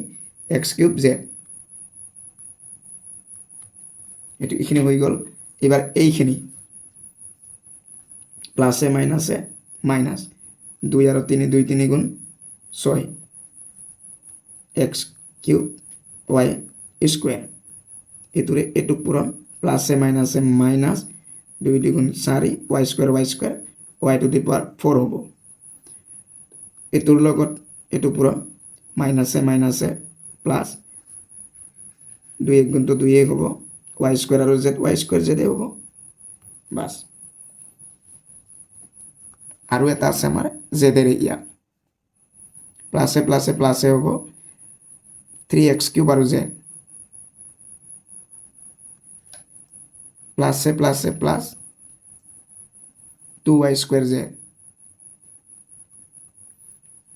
x কিউব z এটু এখানে হয়ে গেল এবার এইখানে প্লাসে মাইনাসে মাইনাস 2 আর 3 2 3 গুণ 6 x কিউব y স্কয়ার এতুরে এটু পূরণ প্লাসে মাইনাসে মাইনাস 2 দ্বিগুণ 4 y square y to the power 4 হবো এতুর লগত এটু পূরণ মাইনাসে মাইনাসে প্লাস 2 1 গুণ তো 2 1 হবো y স্কয়ার আর z y স্কয়ার z হবো বাস আৰু এটা আছে আমাৰ z এৰ ইয়া প্লাসে প্লাসে প্লাসে হবো 3x কিউব আৰু z প্লাসে প্লাসে plus 2y square z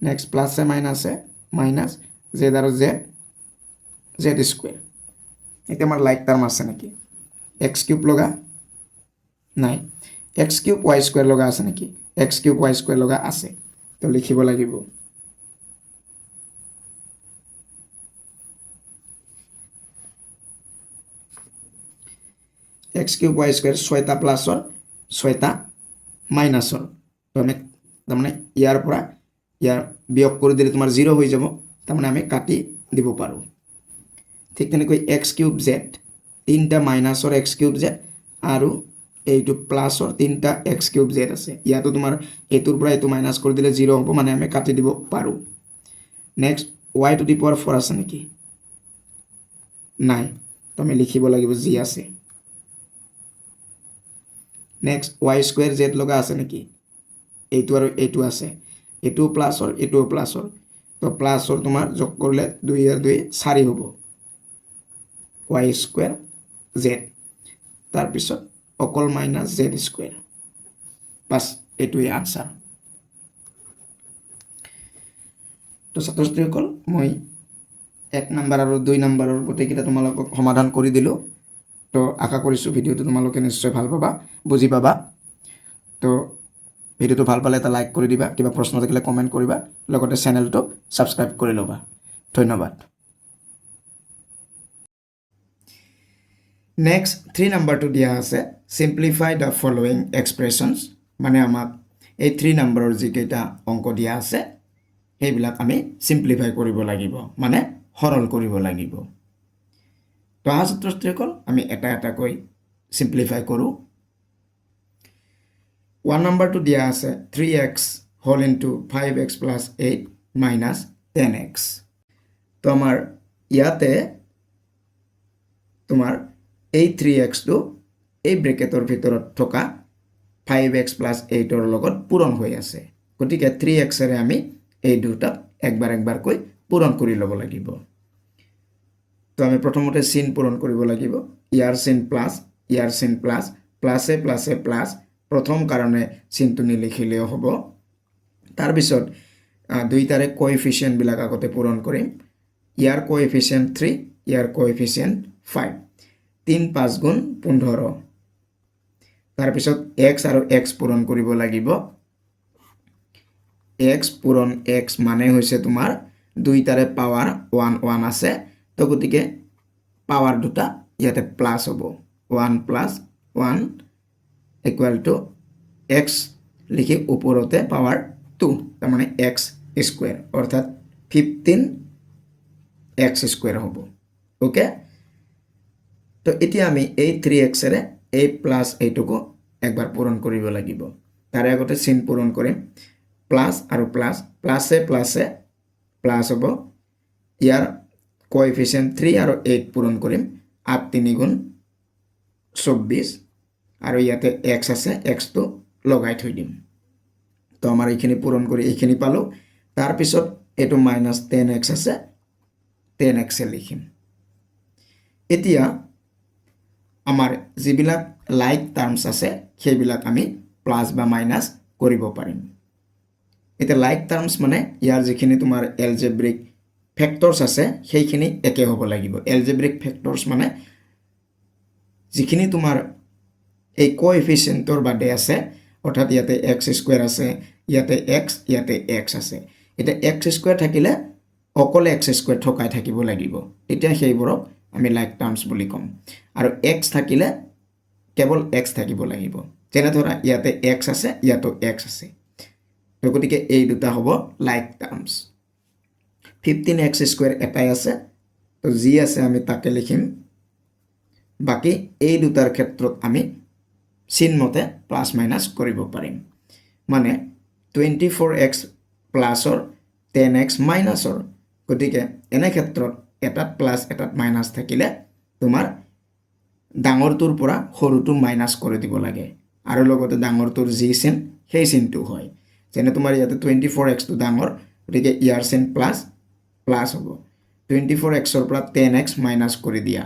next প্লাসে মাইনাসে মাইনাস z আৰু z স্কয়ার এটা আমার লাইক টার্ম আছে নাকি x কিউব লগা নাই x কিউব y স্কয়ার লগা আছে নাকি x কিউব y স্কয়ার লগা আছে তো লিখিব লাগিব x কিউব y স্কয়ার 6টা প্লাসৰ 6টা মাইনাসৰ তো আমি তাৰমানে ইয়াৰ পৰা ইয়াৰ বিয়োগ কৰি দিলে তোমাৰ 0 হৈ যাব তাৰমানে আমি কাটি দিব পাৰো ঠিক তেনেকৈ x কিউব z 3টা মাইনাসৰ x কিউব z আৰু এইটো প্লাসৰ 3টা x কিউব z আছে ইয়াতো তোমাৰ এটোৰ পৰা এটো মাইনাস কৰি দিলে 0 হ'ব মানে আমি কাটি দিব পাৰো next y to the power 4 আছে নেকি নাই তো আমি লিখিব লাগিব জি আছে নেক্সট y স্কয়ার z লগা আছে নাকি এইটো আৰু এইটো আছে এটো প্লাসৰ এটো প্লাসৰ তো প্লাসৰ তোমাৰ যোগ কৰিলে 2 আৰ 2 4 হ'ব y স্কয়াৰ z তাৰ পিছত অকল মাইনাস z স্কয়াৰ বাস এটোই আনসাৰ তো ছাত্ৰছাত্ৰীসকল মই 1 নম্বৰ আৰু 2 নম্বৰৰ গোটেইকেইটা তোমালোকক সমাধান কৰি দিলো তো আশা কৰিছো ভিডিওটো তোমালোকে নিশ্চয় ভাল পাবা বুজি পাবা তো ভিডিওটো ভাল পালে এটা লাইক কৰি দিবা কিবা প্ৰশ্ন থাকিলে কমেন্ট কৰিবা লগতে চেনেলটো সাবস্ক্ৰাইব কৰি লবা ধন্যবাদ নেক্সট 3 নম্বৰটো দিয়া আছে সিম্পলিফাই দ্য ফলোইং এক্সপ্ৰেছনছ মানে আমাক এই 3 নম্বৰৰ যিকেইটা অংক দিয়া আছে সেইবিলাক আমি সিম্পলিফাই কৰিব লাগিব মানে সৰল কৰিব লাগিব তো ছাত্ৰছাত্ৰীসকল আমি এটা এটা কৈ সিম্পলিফাই কৰো 1 নম্বৰটো দিয়া আছে 3x whole into 5x plus 8 minus 10x তো আমাৰ ইয়াতে তোমাৰ এই 3x টো এই ব্ৰেকেটৰ ভিতৰত থকা 5x plus 8 ৰ লগত পূৰণ হৈ আছে গতিকে 3x এৰে আমি এই দুটা একবাৰ একবাৰ কৈ পূৰণ কৰি ল'ব লাগিব তো আমি প্ৰথমতে চিন পূৰণ কৰিব লাগিব ইয়াৰ চিন প্লাস ইয়াৰ চিন প্লাস প্লাসে প্লাসে প্লাস প্ৰথম কাৰণে চিনটো নিলিখিলেও হ'ব তাৰ পিছত দুইটাৰে কোএফিচিয়েন্ট বিলাক আগতে পূৰণ কৰিম ইয়াৰ কোএফিচিয়েন্ট 3 ইয়াৰ কোএফিচিয়েন্ট 5 3 5 গুণ 15 তাৰ পিছত x আৰু x পূৰণ কৰিব লাগিব x পূৰণ x মানে হৈছে তোমাৰ দুইটাৰে পাৱাৰ 1 1 আছে তো গতিকে পাৱাৰ দুটা ইয়াতে প্লাস হ'ব 1 plus 1 equal to x লিখি ওপৰতে পাৱাৰ 2 তাৰ মানে x স্কয়াৰ অৰ্থাৎ 15 x স্কয়াৰ হ'ব ওকে তো এতিয়া আমি এই 3x এৰে a প্লাস এইটোকো একবাৰ পূৰণ কৰিব লাগিব তাৰে আগতে চিন পূৰণ কৰিম প্লাস আৰু প্লাস প্লাসে প্লাসে প্লাস হ'ব ইয়াৰ কোএফিচিয়েন্ট 3 আৰু 8 পূৰণ কৰিম 8 3 গুণ 24 আৰু ইয়াতে x আছে x টো লগাই থৈ দিম তো আমাৰ এইখিনি পূৰণ কৰি এইখিনি পালো তাৰ পিছত এটো মাইনাস 10x আছে 10x এ লিখিম এতিয়া আমাৰ যিবিলাক লাইক টাৰ্মস আছে সেইবিলাক আমি প্লাস বা মাইনাস কৰিব পাৰিম এটা লাইক টাৰ্মস মানে ইয়াৰ যিখিনি তোমাৰ এলজেব্ৰিক ফ্যাক্টৰস আছে সেইখিনি একে হ'ব লাগিব এলজেব্ৰিক ফ্যাক্টৰস মানে যিখিনি তোমাৰ এই কোএফিচিয়েন্টৰ বাদে আছে অৰ্থাৎ ইয়াতে এক্স স্কুৱেৰ আছে, ইয়াতে এক্স আছে। এতিয়া এক্স স্কুৱেৰ থাকিলে অকলে এক্স স্কুৱেৰ থকাই থাকিব লাগিব, তেতিয়া সেইবোৰক আমি লাইক টাৰ্মছ বুলি ক'ম। আৰু এক্স থাকিলে কেৱল এক্স থাকিব লাগিব, যেনে ধৰা ইয়াতে এক্স আছে, ইয়াতো এক্স আছে, তো গতিকে এই দুটা হ'ব লাইক টাৰ্মছ। 15x স্কুৱেৰ এটাই আছে, তো যি আছে আমি তাকে লিখিম। বাকী এই দুটাৰ ক্ষেত্ৰত আমি চিনমতে প্লাছ মাইনাছ কৰিব পাৰিম। মানে 24x প্লাছৰ 10x মাইনাছৰ, গতিকে এনে ক্ষেত্ৰত এটাত প্লাছ এটাত মাইনাছ থাকিলে তোমাৰ ডাঙৰটোৰ পৰা সৰুটো মাইনাছ কৰি দিব লাগে, আৰু লগতে ডাঙৰটোৰ যি চিন সেই চিনটো হয়। যেনে তোমাৰ ইয়াতে 24xটো ডাঙৰ, গতিকে ইয়াৰ চিন প্লাছ প্লাছ হ'ব। 24xৰ পৰা 10x মাইনাছ কৰি দিয়া,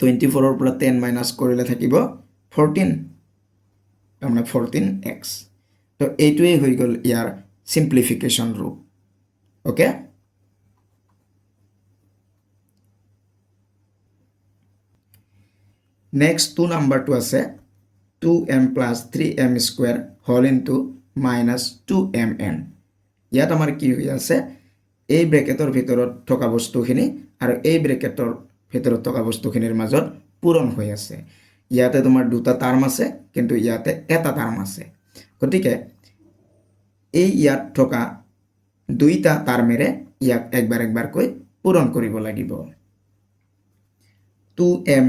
24ৰ পৰা 10 মাইনাছ কৰিলে থাকিব 14, তাৰমানে 14x। তো এইটোৱেই হৈ গ'ল ইয়াৰ চিম্প্লিফিকেশ্যন ৰূপ। অ'কে, নেক্সট 2 নাম্বাৰটো আছে 2m plus 3m square whole into minus 2mn। ইয়াত আমাৰ কি হৈ আছে, এই ব্ৰেকেটৰ ভিতৰত থকা বস্তুখিনি আৰু এই ব্ৰেকেটৰ ভিতৰত থকা বস্তুখিনিৰ মাজত পূৰণ হৈ আছে। ইয়াতে তোমাৰ দুটা টাৰ্ম আছে, কিন্তু ইয়াতে এটা টাৰ্ম আছে, গতিকে এই ইয়াত থকা দুইটা টাৰ্মেৰে ইয়াক একবাৰ একবাৰকৈ পূৰণ কৰিব লাগিব। 2m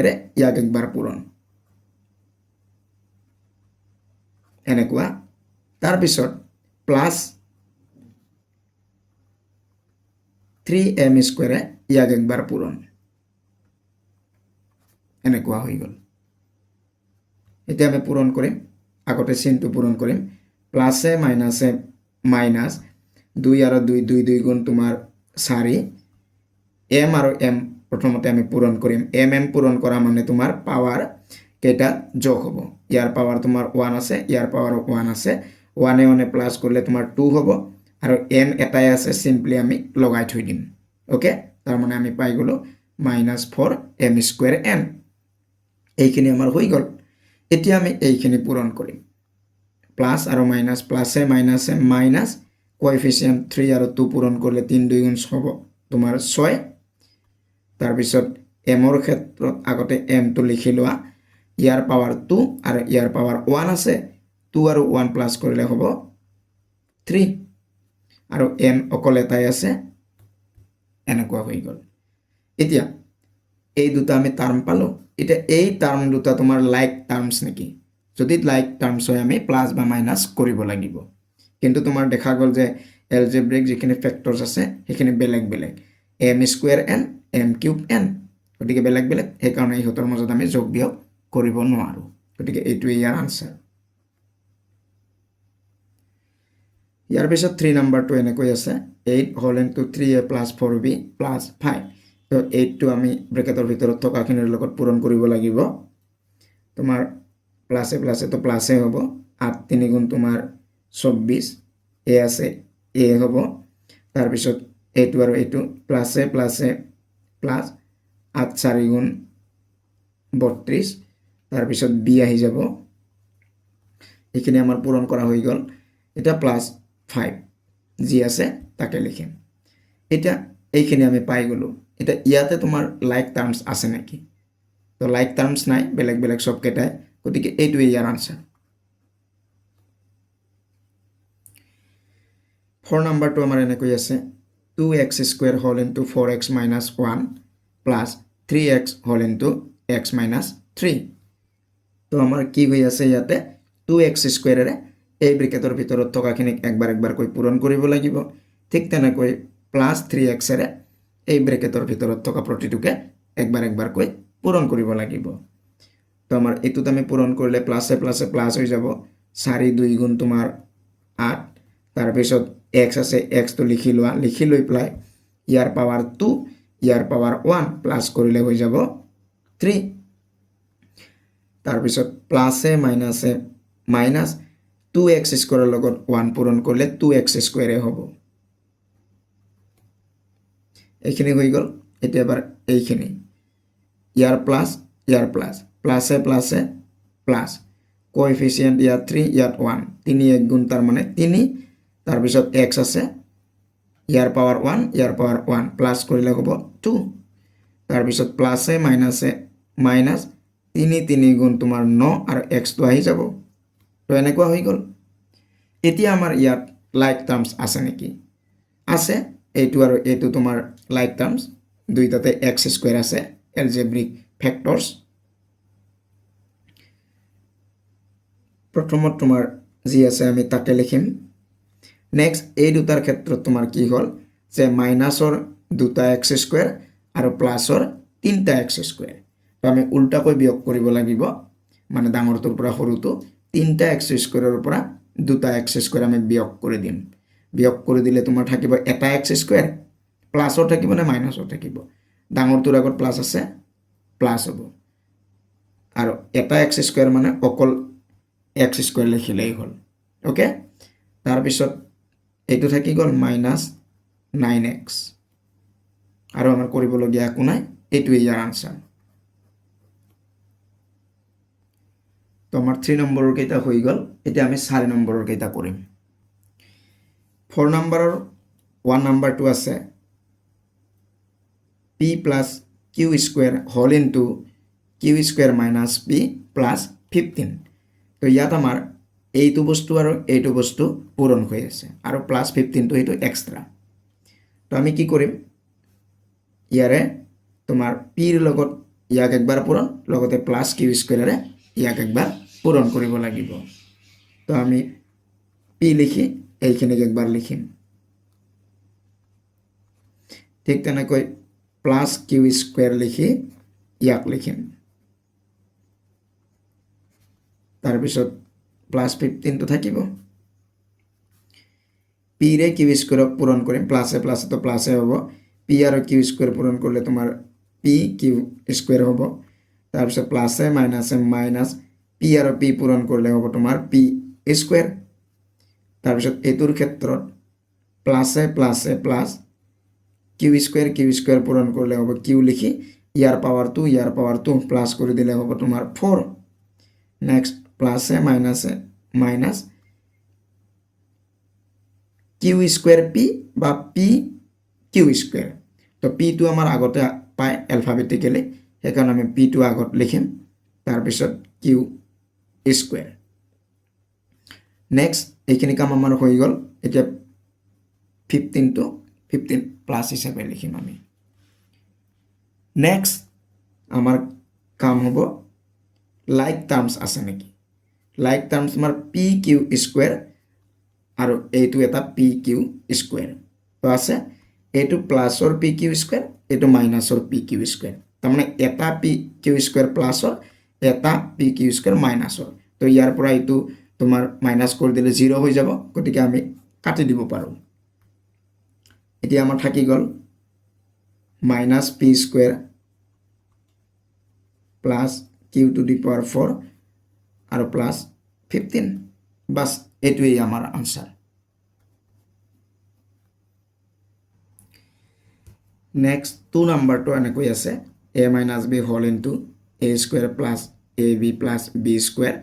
এৰে ইয়াক একবাৰ পূৰণ, এনেকুৱা। তাৰপিছত প্লাছ 3m স্কুৱেৰে ইয়াক একবাৰ পূৰণ, এনেকুৱা হৈ গ'ল। এতিয়া আমি পূৰণ কৰিম, আগতে চিনটো পূৰণ কৰিম। প্লাছে মাইনাছে মাইনাছ, 2 আৰু 2, 2 2 গুণ তোমাৰ 4, m আৰু m প্ৰথমতে আমি পূৰণ কৰিম। m পূৰণ কৰা মানে তোমাৰ পাৱাৰ কেইটা যোগ হ'ব। ইয়াৰ পাৱাৰ তোমাৰ 1 আছে, ইয়াৰ পাৱাৰ 1 আছে, 1 প্লাছ কৰিলে তোমাৰ 2 হ'ব, আৰু m এটাই আছে, চিম্পলি আমি লগাই থৈ দিম। অ'কে, তাৰমানে আমি পাই গ'লোঁ -4m স্কুৱেৰ n। এইখিনি আমাৰ হৈ গ'ল। এতিয়া আমি এইখিনি পূৰণ কৰিম। প্লাছ আৰু মাইনাছ, প্লাছে মাইনাছে মাইনাছ, কোএফিচিয়েণ্ট 3 আৰু 2 পূৰণ কৰিলে 3 2 গুণ হ'ব তোমাৰ 6। তাৰপিছত এমৰ ক্ষেত্ৰত আগতে এমটো লিখি লোৱা, ইয়াৰ পাৱাৰ 2 আৰু ইয়াৰ পাৱাৰ 1 আছে, 2 আৰু 1 প্লাছ কৰিলে হ'ব 3, আৰু এম অকল এটাই আছে, এনেকুৱা হৈ গ'ল। এতিয়া এই দুটা আমি টাৰ্ম পালোঁ। এতিয়া এই টাৰ্ম দুটা তোমাৰ লাইক টাৰ্মছ নেকি? যদি লাইক টাৰ্মছ হয় আমি প্লাছ বা মাইনাছ কৰিব লাগিব, কিন্তু তোমাৰ দেখা গ'ল যে এলজেব্ৰিক যিখিনি ফেক্টৰ্ছ আছে সেইখিনি বেলেগ বেলেগ, m square n, m cube n, গতিকে বেলেগ বেলেগ, সেইকাৰণে ইহঁতৰ মাজত আমি যোগ বিয়োগ কৰিব নোৱাৰোঁ। গতিকে এইটোৱে ইয়াৰ আনচাৰ। ইয়াৰ পিছত 3 নাম্বাৰটো এনেকৈ আছে 8 whole into 3a plus 4b plus 5। তো 8টো আমি ব্ৰেকেটৰ ভিতৰত থকাখিনিৰ লগত পূৰণ কৰিব লাগিব। তোমাৰ প্লাছে প্লাছেতো প্লাছে হ'ব, 8 3 গুণ তোমাৰ 24, a আছে a হ'ব। তাৰপিছত এইটো আৰু এইটো প্লাছে প্লাছে প্লাছ, 8 4 গুণ 32, তাৰপিছত b আহি যাব। এইখিনি আমাৰ পূৰণ কৰা হৈ গ'ল। এতিয়া প্লাছ 5 যি আছে তাকে লিখিম। এতিয়া এইখিনি আমি পাই গ'লোঁ। এতিয়া ইয়াতে তোমাৰ লাইক টাৰ্মছ আছে নেকি? তো লাইক টাৰ্মছ নাই, বেলেগ বেলেগ সবকেইটাই, গতিকে এইটোৱে ইয়াৰ আনচাৰ। 4 নাম্বাৰটো আমাৰ এনেকৈ আছে 2x square whole into 4x minus 1 plus 3x whole into x minus 3। তো আমাৰ কি হৈ আছে ইয়াতে 2x স্কুৱেৰেৰে এই ব্ৰেকেটৰ ভিতৰত থকাখিনিক একবাৰ একবাৰকৈ পূৰণ কৰিব লাগিব। ঠিক তেনেকৈ প্লাছ 3xৰে এই ব্ৰেকেটৰ ভিতৰত থকা প্ৰতিটোকে একবাৰ একবাৰকৈ পূৰণ কৰিব লাগিব। তো আমাৰ এইটোত আমি পূৰণ কৰিলে প্লাছে প্লাছে প্লাছ হৈ যাব, 4 2 গুণ তোমাৰ 8, তাৰপিছত x আছে, xটো লিখি লোৱা, লিখি লৈ পেলাই ইয়াৰ পাৱাৰ 2 ইয়াৰ পাৱাৰ 1 প্লাছ কৰিলে হৈ যাব 3। তাৰপিছত প্লাছে মাইনাছে মাইনাছ, 2x স্কুৱেৰৰ লগত 1 পূৰণ কৰিলে 2x স্কুৱেৰে হ'ব। এইখিনি হৈ গ'ল। এতিয়া এবাৰ এইখিনি ইয়াৰ প্লাছ প্লাছে প্লাছে প্লাছ কোএফিচিয়েণ্ট ইয়াত 3 ইয়াত 1 3 1 গুণ তাৰ মানে 3 তাৰপিছত x আছে ইয়াৰ পাৱাৰ 1 ইয়াৰ পাৱাৰ 1 প্লাছ কৰিলে হ'ব 2 তাৰপিছত প্লাছে মাইনাছে মাইনাছ 3 3 গুণ তোমাৰ 9 আৰু x টো আহি যাব তো এনেকুৱা হৈ গ'ল এতিয়া আমাৰ ইয়াত লাইক টাৰ্মছ আছে নেকি আছে এইটো আৰু এইটো তোমাৰ লাইক টাৰ্মছ দুইটাতে x স্কয়াৰ আছে এলজেব্ৰিক ফেক্টৰছ প্ৰথমত তোমাৰ যি আছে আমি তাকে লিখিম নেক্সট এই দুটাৰ ক্ষেত্ৰত তোমাৰ কি হ'ল যে মাইনাসৰ দুটা x স্কয়াৰ আৰু প্লাসৰ তিনটা x স্কয়াৰ তো আমি উল্টাকৈ বিয়োগ কৰিব লাগিব মানে ডাঙৰটোৰ পৰা সৰুটো তিনটা x স্কয়াৰৰ পৰা দুটা x স্কয়াৰ আমি বিয়োগ কৰি দিম বিয়োগ কৰি দিলে তোমাৰ থাকিব এটা x স্কয়াৰ প্লাসৰ থাকিব না মাইনাসৰ থাকিব ডাঙৰটোৰ আগত প্লাস আছে প্লাস হ'ব আৰু এটা x স্কয়াৰ মানে অকল x স্কয়াৰ লিখিলেই হ'ল ওকে তাৰ পিছত এইটো থাকি গ'ল মাইনাস 9x আৰু আমাৰ কৰিবলগীয়া একো নাই এইটোৱে ইয়াৰ আনসাৰ তো আমাৰ 3 নম্বৰৰ কেইটা হৈ গ'ল এতিয়া আমি 4 নম্বৰৰ কেইটা কৰিম 4 নম্বৰৰ 1 নম্বৰটো আছে p plus q square whole into q square minus p plus 15 তো ইয়াত আমাৰ এইটো বস্তু আৰু এইটো বস্তু পূৰণ হৈ আছে আৰু প্লাস 15 তো এইটো এক্সট্ৰা তো আমি কি কৰিম ইয়াৰে তোমাৰ p ৰ লগত ইয়াক একবাৰ পূৰণ লগতে প্লাস q স্কয়াৰে ইয়াক একবাৰ পূৰণ কৰিব লাগিব তো আমি p লিখি এইখিনিক একবাৰ লিখিম ঠিক তেনেকৈ প্লাস q স্কয়াৰ লিখি ইয়াক লিখিম তাৰ পিছত প্লাস 15 তো থাকিব p ৰে q স্কয়াৰক পূৰণ কৰিম প্লাসে প্লাসে তো প্লাসে হ'ব p আৰু q স্কয়াৰ পূৰণ কৰিলে তোমাৰ p q স্কয়াৰ হ'ব তাৰ পিছত প্লাসে মাইনাসে মাইনাস p আৰু p পূৰণ কৰিলে হ'ব তোমাৰ p স্কয়াৰ তাৰ পিছত এটোৰ ক্ষেত্ৰত প্লাসে প্লাসে প্লাস q স্কয়াৰ পূৰণ কৰিলে হ'ব q লিখি ইয়াৰ পাৱাৰ 2 প্লাস কৰি দিলে হ'ব তোমাৰ 4 নেক্সট প্লাসে মাইনাসে মাইনাস q স্কয়াৰ p বা p q স্কয়াৰ তো p টো আমাৰ আগতে পায় এলফাবেটিক্যালি সেইকাৰণে আমি p টো আগত লিখিম তাৰ পিছত q স্কয়াৰ নেক্সট এইখিনি কাম আমাৰ হৈ গ'ল এতিয়া 15 টো 15 প্লাস হিসাবে লিখিম আমি নেক্সট আমার কাম হ'ব লাইক টার্মস আছে নেকি লাইক টার্মস আমাৰ পি কিউ স্কয়াৰ আৰু এইটো এটা পি কিউ স্কয়াৰ তো আছে এইটো প্লাসৰ পি কিউ স্কয়াৰ এইটো মাইনাসৰ পি কিউ স্কয়াৰ তাৰমানে এটা পি কিউ স্কয়াৰ প্লাসৰ এটা পি কিউ স্কয়াৰ মাইনাসৰ তো ইয়াৰ পৰা এইটো তোমাৰ মাইনাস কৰি দিলে 0 হৈ যাব গতিকে আমি কাটি দিব পাৰো এতিয়া আমাৰ থাকি গ'ল minus P square plus Q to the power 4 আৰু প্লাস 15 বাস এটোই আমাৰ আনসাৰ নেক্সট 2 নাম্বাৰটো এনেকৈ আছে a minus b whole into a square plus ab plus b square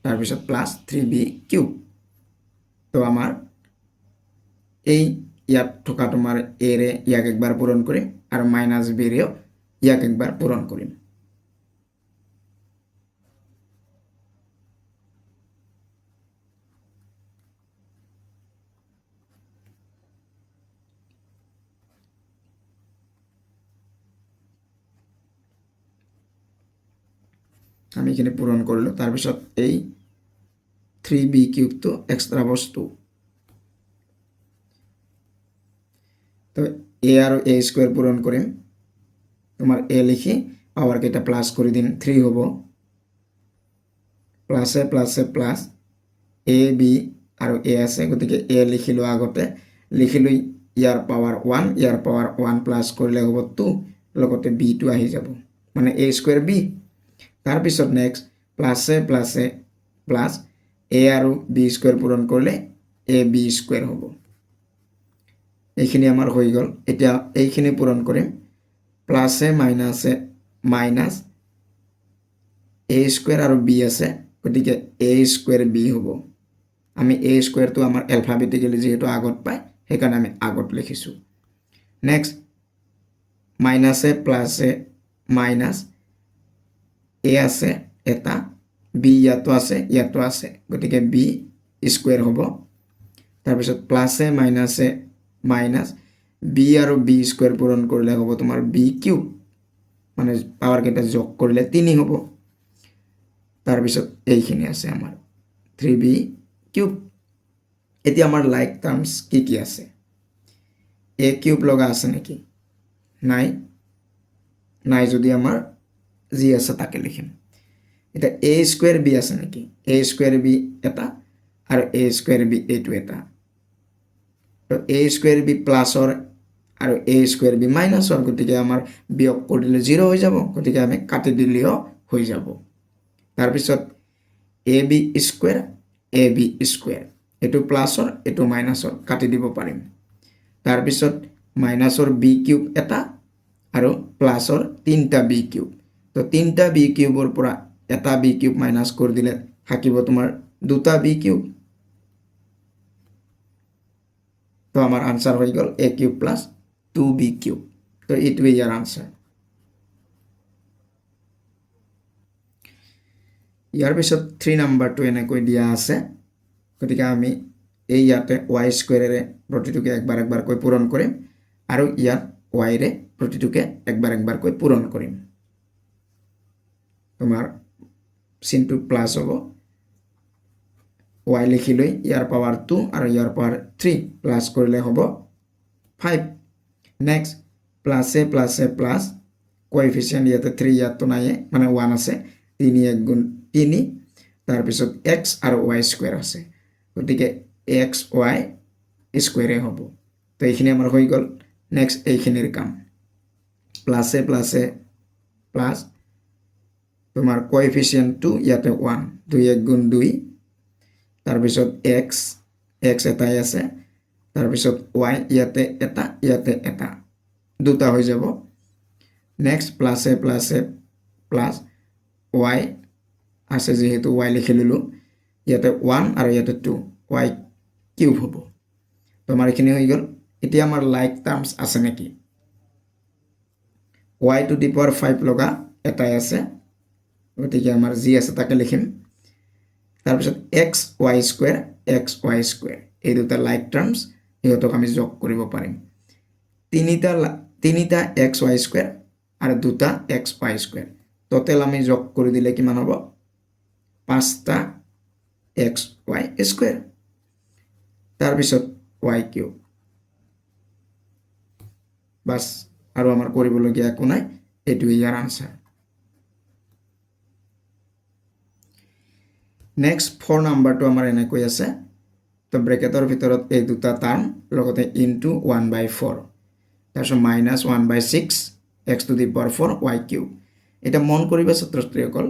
তাৰ পিছত প্লাস 3b কিউব তো আমাৰ এই ইয়াত থকা তোমাৰ a ৰে ইয়াক একবাৰ পূৰণ কৰিম আৰু মাইনাস b ৰে ইয়াক একবাৰ পূৰণ কৰিম আমি এখানে পূরণ করলো তার পিছত এই 3b কিউব তো এক্সট্রা বস্তু তো a আর a স্কয়ার পূরণ করিম তোমার a লিখি পাওয়ার কেটা প্লাস করে দিন 3 হবো প্লাসে প্লাসে প্লাস a b আর a আছে গতিকে a লিখিলো আগতে লিখিলো ইয়ার পাওয়ার 1 ইয়ার পাওয়ার 1 প্লাস করলে হবো 2 লগতে b টো আহি যাব মানে a স্কয়ার b তার পিছত নেক্সট প্লাসে প্লাসে প্লাস a আৰু b স্কয়াৰ পূৰণ কৰলে a b স্কয়াৰ হবো এইখিনি আমাৰ হৈ গল এতিয়া এইখিনি পূৰণ কৰিম প্লাসে মাইনাসে মাইনাস এ স্কোয়াৰ আৰু বি আছে গতিকে এ স্কোয়াৰ বি হ'ব আমি এ স্কোয়াৰটো আমাৰ এলফাবেটিকেলি যেহেতু আগত পায় সেইকাৰণে আমি আগত লিখিছোঁ নেক্সট মাইনাছে প্লাছে মাইনাছ এ আছে এটা বি ইয়াতো আছে গতিকে বি স্কোয়াৰ হ'ব তাৰপিছত প্লাছে মাইনাছে মাইনাছ বি আৰু বি স্কোয়াৰ পূৰণ কৰিলে হ'ব তোমাৰ বি কিউব মানে পাৱাৰকেইটা যোগ কৰিলে 3 হ'ব তাৰপিছত এইখিনি আছে আমাৰ 3b কিউব এতিয়া আমাৰ লাইক টাৰ্মছ কি আছে এ কিউব লগা আছে নেকি নাই যদি আমাৰ যি আছে তাকে লিখিম এটা এ স্কোয়াৰ বি আছে নেকি এ স্কোয়াৰ বি এটা আৰু এ স্কোয়াৰ বি এইটো এটা তো এ স্কোয়াৰ বি প্লাছৰ আৰু এ স্কোয়াৰ বি মাইনাছৰ গতিকে আমাৰ বিয়োগ কৰিলে 0 হৈ যাব গতিকে আমি কাটি দিলেও হৈ যাব তাৰপিছত এ বি স্কোয়াৰ এটো প্লাছৰ এটো মাইনাছৰ কাটি দিব পাৰিম তাৰপিছত মাইনাছৰ বি কিউব এটা আৰু প্লাছৰ 3টা বি কিউব তো 3টা বি কিউবৰ পৰা এটা বি কিউব মাইনাছ কৰি দিলে থাকিব তোমাৰ 2টা বি কিউব তো আমাৰ আনসাৰ হৈ গ'ল a cube plus 2b cube তো এইটোৱে ইয়াৰ আনসাৰ ইয়াৰ পিছত 3 নম্বৰটো এনেকৈ দিয়া আছে গতিকে আমি এই ইয়াতে y স্কয়াৰেৰে প্ৰতিটোকে একবাৰকৈ পূৰণ কৰিম আৰু ইয়াত y ৰে প্ৰতিটোকে একবাৰকৈ পূৰণ কৰিম তোমাৰ চিনটো প্লাস হ'ব y লিখিলৈ ইয়াৰ পাৱাৰ 2 আৰু ইয়াৰ পাৱাৰ 3 প্লাস কৰিলে হ'ব 5 নেক্সট প্লাসে প্লাস কোএফিচিয়েন্ট ইয়াতে 3 ইয়াতো নাই মানে 1 আছে 3 1 গুণ 3 তাৰ পিছত x আৰু y স্কয়াৰ আছে গতিকে x y স্কয়াৰে হ'ব তো এইখিনি আমাৰ হৈ গ'ল নেক্সট এইখিনিৰ কাম প্লাসে প্লাস তোমাৰ কোএফিচিয়েন্টটো ইয়াতে 1 2 1 গুণ 2 তাৰ পিছত x এটাই আছে তাৰ পিছত y ইয়াতে এটা দুটা হৈ যাব নেক্সট প্লাসে প্লাস y আছে যেহেতু y লিখি ললো ইয়াতে 1 আৰু ইয়াতে 2 y কিউব হ'ব তো আমাৰ এখিনি হৈ গ'ল এতিয়া আমাৰ লাইক টাৰ্মস আছে নেকি y টু দি পাৱাৰ 5 লগা এটাই আছে গতিকে আমাৰ যি আছে তাকে লিখিম তাৰ পিছত x y স্কয়াৰ এই দুটা লাইক টাৰ্মস ইহতক আমি যোগ কৰিব পাৰিম তিনিটা x y স্কয়াৰ আৰু দুটা x y স্কয়াৰ টোটাল আমি যোগ কৰি দিলে কিমান হ'ব 5টা x y স্কয়াৰ তাৰ পিছত y কিউব বাস আৰু আমাৰ কৰিবলগীয়া একো নাই এটো ইয়াৰ আনসাৰ নেক্সট 4 নম্বৰটো আমাৰ এনেকৈ আছে তো ব্ৰেকেটৰ ভিতৰত এই দুটা টাৰ্ম লগতে ইনটু 1/4 তাৰপিছত minus 1/6 x two the power 4 y cube এটা মন কৰিবা ছাত্ৰছাত্ৰীসকল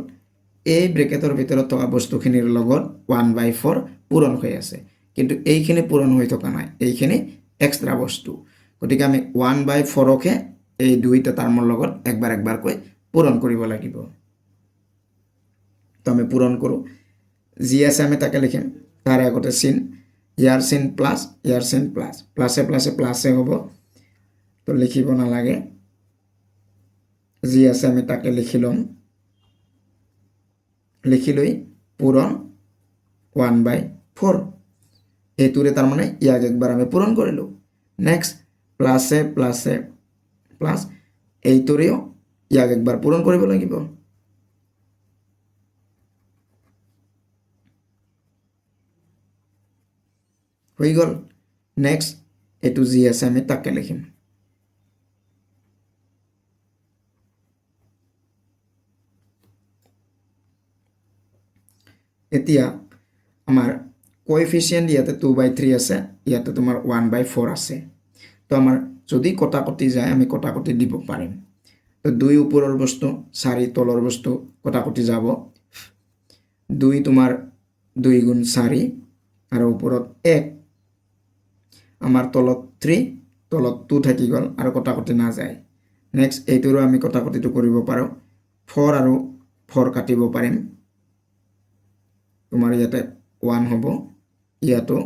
এই ব্ৰেকেটৰ ভিতৰত থকা বস্তুখিনিৰ লগত 1/4 পূৰণ হৈ আছে কিন্তু এইখিনি পূৰণ হৈ থকা নাই এইখিনি এক্সট্ৰা বস্তু গতিকে আমি 1/4 কে এই দুইটা টাৰ্মৰ লগত একবাৰকৈ পূৰণ কৰিব লাগিব তো আমি পূৰণ কৰো যি আছে আমি তাকে লিখিম তাৰ আগতে চিন ইয়াৰ চিন প্লাস প্লাসে হ'ব তো লিখিব নালাগে যি আছে আমি তাকে লিখি লম লিখিলৈ পূৰণ 1/4 এইটোৰে তাৰ মানে ইয়াক একবাৰ আমি পূৰণ কৰিলো নেক্সট প্লাস এইটোৰেও ইয়াক একবাৰ পূৰণ কৰিব লাগিব হৈ গ'ল নেক্সট এটো যি আছে আমি তাকে লিখিম এতিয়া আমাৰ কোএফিচিয়েন্ট ইয়াতে 2/3 আছে ইয়াতে তোমাৰ 1/4 আছে তো আমাৰ যদি কটাকটি যায় আমি কটাকটি দিব পাৰিম তো 2 ওপৰৰ বস্তু 4 তলৰ বস্তু কটাকটি যাব 2 তোমাৰ 2 গুণ 4 আৰু ওপৰত 1 আমাৰ তলত 3 তলত 2 থাকি গ'ল আৰু কটাকটি না যায় নেক্সট এইটোৰো আমি কটাকটিটো কৰিব পাৰো 4 আৰু 4 কাটিব পাৰিম তোমাৰ ইয়াতে 1 হ'ব ইয়াতো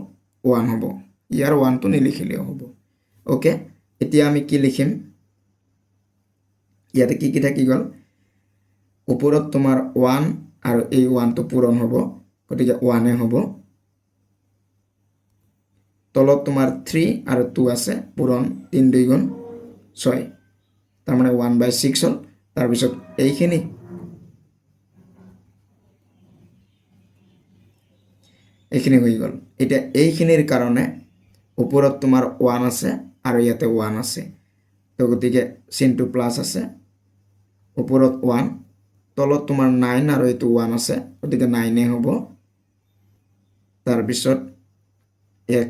1 হ'ব ইয়াৰ 1টো নিলিখিলেও হ'ব ওকে এতিয়া আমি কি লিখিম ইয়াতে কি থাকি গ'ল ওপৰত তোমাৰ 1 আৰু এই 1টো পূৰণ হ'ব গতিকে 1 হ'ব তলত তোমাৰ 3 আৰু 2 আছে পূৰণ 3 2 গুণ 6 তাৰ মানে 1/6 হ'ল তাৰ পিছত এইখিনি হৈ গ'ল এতিয়া এইখিনিৰ কাৰণে ওপৰত তোমাৰ 1 আছে আৰু ইয়াতে 1 আছে তো গতিকে চিনটো প্লাস আছে ওপৰত 1 তলত তোমাৰ 9 আৰু এইটো 1 আছে গতিকে 9 হ'ব তাৰ পিছত x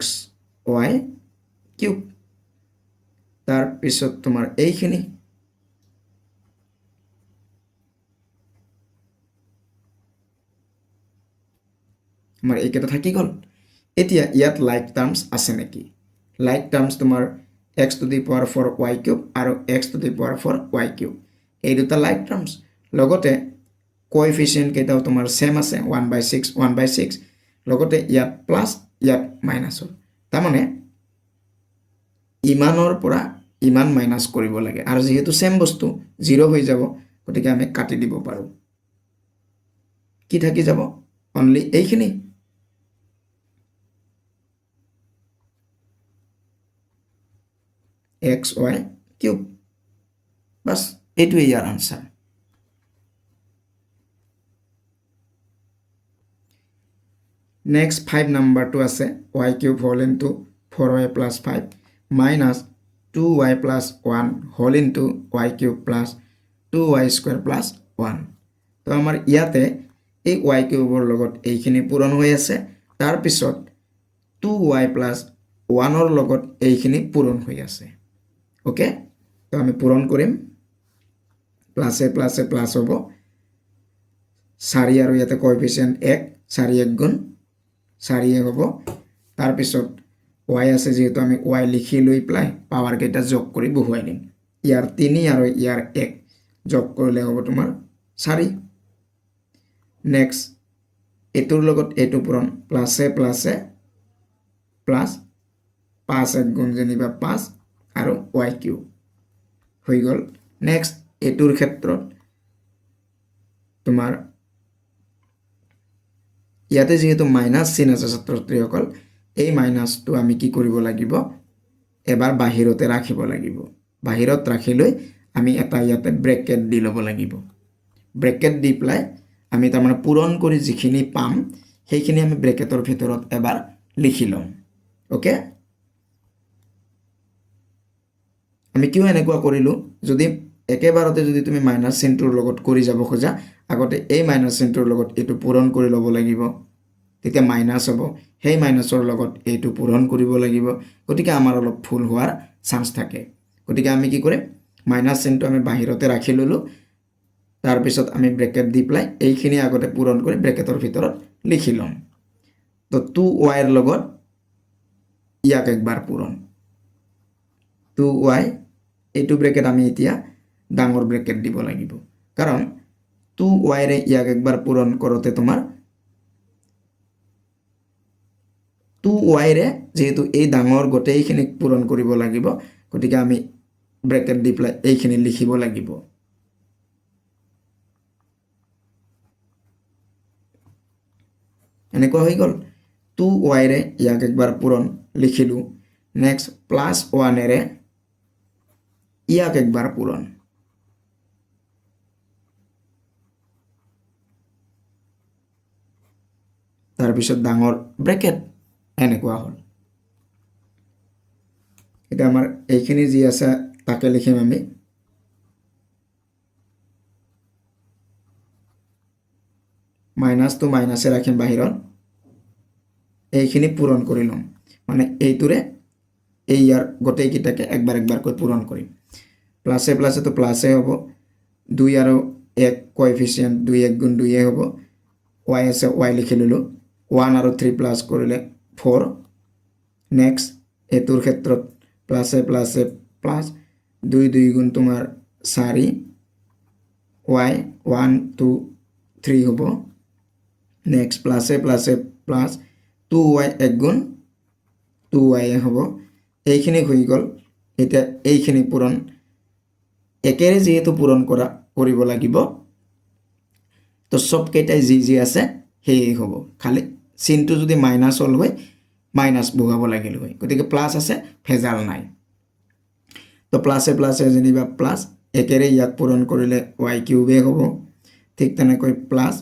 y কিউব তাৰ পিছত তোমাৰ এইখিনি আমাৰ এইকেইটা থাকি গ'ল এতিয়া ইয়াত লাইক টাৰ্মছ আছে নেকি লাইক টাৰ্মছ তোমাৰ x to the power 4 y cube আৰু x to the power 4 y cube এই দুটা লাইক টাৰ্মছ লগতে কোএফিচিয়েন্ট কেইটাও তোমাৰ সেম আছে 1/6 1/6 লগতে ইয়াত প্লাস ইয়াত মাইনাস হ'ল তাৰ মানে ইমানৰ পৰা ইমান মাইনাস কৰিব লাগে আৰু যেহেতু সেম বস্তু 0 হৈ যাব গতিকে আমি কাটি দিব পাৰো কি থাকি যাব অনলি এইখিনি x y কিউব বাস এইটোৱে ইয়াৰ আনসাৰ নেক্সট 5 নাম্বাৰটো আছে y cube whole into 4y plus 5 minus 2y plus 1 whole into y cube plus 2y square plus 1 তো আমাৰ ইয়াতে এই y কিউবৰ লগত এইখিনি পূৰণ হৈ আছে তাৰ পিছত 2y plus 1 ৰ লগত এইখিনি পূৰণ হৈ আছে ওকে তো আমি পূৰণ কৰিম প্লাসে প্লাসে প্লাস হ'ব 4 আৰু ইয়াতে কোএফিচিয়েন্ট 1 4 1 গুণ 4 হ'ব তাৰ পিছত y আছে যেহেতু আমি y লিখি লৈ প্লাই পাৱাৰ কেইটা যোগ কৰি বহুৱাই নিম ইয়াৰ 3 আৰু ইয়াৰ 1 যোগ কৰিলে হ'ব তোমাৰ 4 নেক্সট এটোৰ লগত এটো পূৰণ প্লাসে প্লাসে প্লাস 5 1 গুণ যেনিবা 5 আৰু y কিউব হৈ গ'ল নেক্সট এটোৰ ক্ষেত্ৰত তোমাৰ ইয়াতে যেহেতু মাইনাস চিন আছে ছাত্ৰছাত্ৰীসকল এই মাইনাসটো আমি কি কৰিব লাগিব এবাৰ বাহিৰতে ৰাখিব লাগিব বাহিৰত ৰাখি লৈ আমি এটা ইয়াতে ব্ৰেকেট দি ল'ব লাগিব ব্ৰেকেট দি প্লাই আমি তাৰ মানে পূৰণ কৰি যিখিনি পাম সেইখিনি আমি ব্ৰেকেটৰ ভিতৰত এবাৰ লিখি লম ওকে আমি কিয় এনেকুৱা কৰিলো যদি একেবাৰতে যদি তুমি মাইনাস চিনটোৰ লগত কৰি যাব খোজা আগতে এই মাইনাস চিনটোৰ লগত এটো পূৰণ কৰি ল'ব লাগিব তেতিয়া মাইনাস হ'ব সেই মাইনাসৰ লগত এটো পূৰণ কৰিব লাগিব গতিকে আমাৰ অলপ ভুল হোৱাৰ চান্স থাকে গতিকে আমি কি কৰিম মাইনাস চিনটো আমি বাহিৰতে ৰাখি ললো তাৰ পিছত আমি ব্ৰেকেট দি প্লাই এইখিনি আগতে পূৰণ কৰি ব্ৰেকেটৰ ভিতৰত লিখি লম তো 2y ৰ লগত ইয়াক একবাৰ পূৰণ 2y এইটো ব্ৰেকেট আমি এতিয়া ডাঙৰ ব্ৰেকেট দিব লাগিব কাৰণ 2y ৰে ইয়াক একবাৰ পূৰণ কৰোতে তোমাৰ 2y ৰে যেহেতু এই ডাঙৰ গোটেইখিনি পূৰণ কৰিব লাগিব গতিকে আমি ব্ৰেকেট দি প্লাই এইখিনি লিখিব লাগিব এনেকুৱা হৈ গ'ল 2y ৰে ইয়াক একবাৰ পূৰণ লিখিলো নেক্সট প্লাস 1 ৰে ইয়াক একবাৰ পূৰণ তাৰ পিছত ডাঙৰ ব্ৰেকেট এনেকুৱা হ'ল এটা আমাৰ এইখিনি যি আছে তাকে লিখিম আমি মাইনাস তো মাইনাসে ৰাখিম বাহিৰত এইখিনি পূৰণ কৰি লম মানে এইটোৰে এই ইয়াৰ গোটেই কিটাকে একবাৰ একবাৰকৈ পূৰণ কৰিম প্লাসে প্লাসে তো প্লাসে হ'ব 2 আৰু 1 কোএফিচিয়েন্ট 2 1 গুণ 2 হ'ব y আছে y লিখি ললো 1 আৰু 3 প্লাস কৰিলে 4 নেক্সট এটোৰ ক্ষেত্ৰত প্লাসে প্লাসে প্লাস 2 2 গুণ তোমাৰ 4 y 1 2 3 হ'ব নেক্সট প্লাছে প্লাছে প্লাছ 2y 1 গুণ 2y হ'ব এইখিনি হৈ গ'ল এতিয়া এইখিনি পূৰণ একেৰে যেহেতু পূৰণ কৰিব লাগিব তো সব কেইটাই যি আছে সেই হ'ব খালি চিনটো যদি মাইনাস হল হয় মাইনাস বহাব লাগিল হয় গতিকে প্লাস আছে ভেজাল নাই তো প্লাসে প্লাসে যেনিবা প্লাস একেৰে ইয়াক পূৰণ কৰিলে y কিউবে হ'ব ঠিক তেনেকৈ প্লাস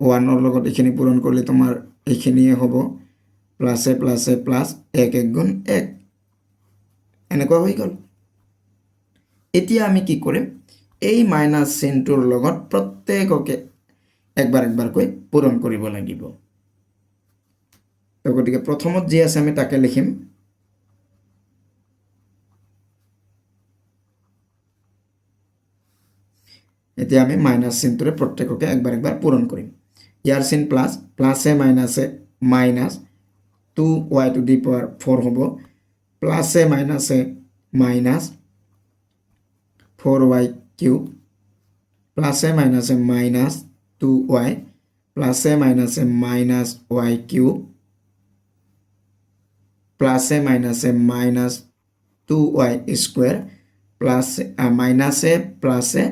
1 ৰ লগত এইখিনি পূৰণ কৰিলে তোমাৰ এইখিনিয়ে হ'ব প্লাসে প্লাসে প্লাস 1 1 গুণ 1 এনেকুৱা হৈ গ'ল এতিয়া আমি কি কৰিম এই মাইনাস চিনটোৰ লগত প্ৰত্যেককে একবাৰ একবাৰকৈ পূৰণ কৰিব লাগিব তো গতিকে প্ৰথমত যি আছে আমি তাকে লিখিম এতিয়া আমি মাইনাস চিনটোৰে প্ৰত্যেককে একবাৰ একবাৰ পূৰণ কৰিম ইয়াৰ চিন প্লাস প্লাসে মাইনাসে minus 2y two the power 4 হ'ব প্লাসে মাইনাসে মাইনাস 4y কিউব প্লাসে মাইনাসে মাইনাস 2y প্লাসে মাইনাসে মাইনাস y কিউব প্লাসে মাইনাসে মাইনাস 2y স্কোয়ার প্লাস মাইনাসে প্লাসে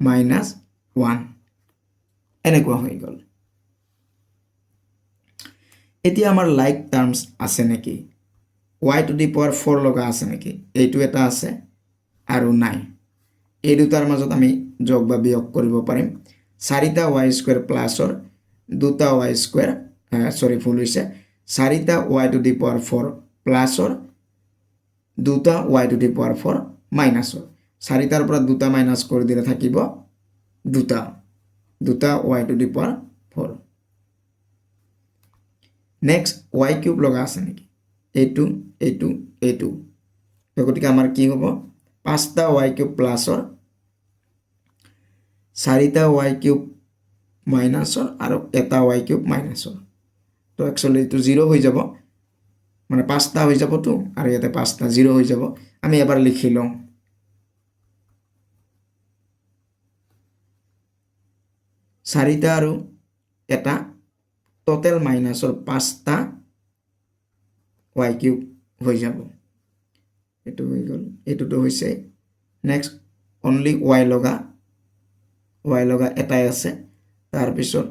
মাইনাস 1 এনেকুৱা হৈ গ'ল এতিয়া আমাৰ লাইক টাৰ্মস আছে নেকি y টু দি পাৱাৰ 4 লগা আছে নেকি এইটো এটা আছে আৰু নাই এই দুটাৰ মাজত আমি যোগ বা বিয়োগ কৰিব পাৰিম 4টা y স্কয়াৰ প্লাসৰ 2টা y স্কয়াৰ সৰি ভুল হৈছে 4টা y টু দি পাৱাৰ 4 প্লাসৰ 2টা y টু দি পাৱাৰ 4 মাইনাসৰ 4টাৰ পৰা 2টা মাইনাস কৰি দিলে থাকিব 2টা y to the power 4 next y cube লগা আছে নেকি এইটো তো গতিকে আমাৰ কি হ'ব 5টা y কিউব প্লাসৰ 4টা y কিউব মাইনাসৰ আৰু এটা y কিউব মাইনাসৰ তো একচুয়ালি এইটো 0 হৈ যাব মানে 5টা হৈ যাব তো আৰু ইয়াতে 5টা 0 হৈ যাব আমি এবাৰ লিখি লওঁ 4টা আৰু এটা টোটাল মাইনাসৰ 5টা y কিউব হৈ যাব এটো হৈ গ'ল এটোটো হৈছে নেক্সট অনলি y লগা এটাই আছে তাৰ পিছত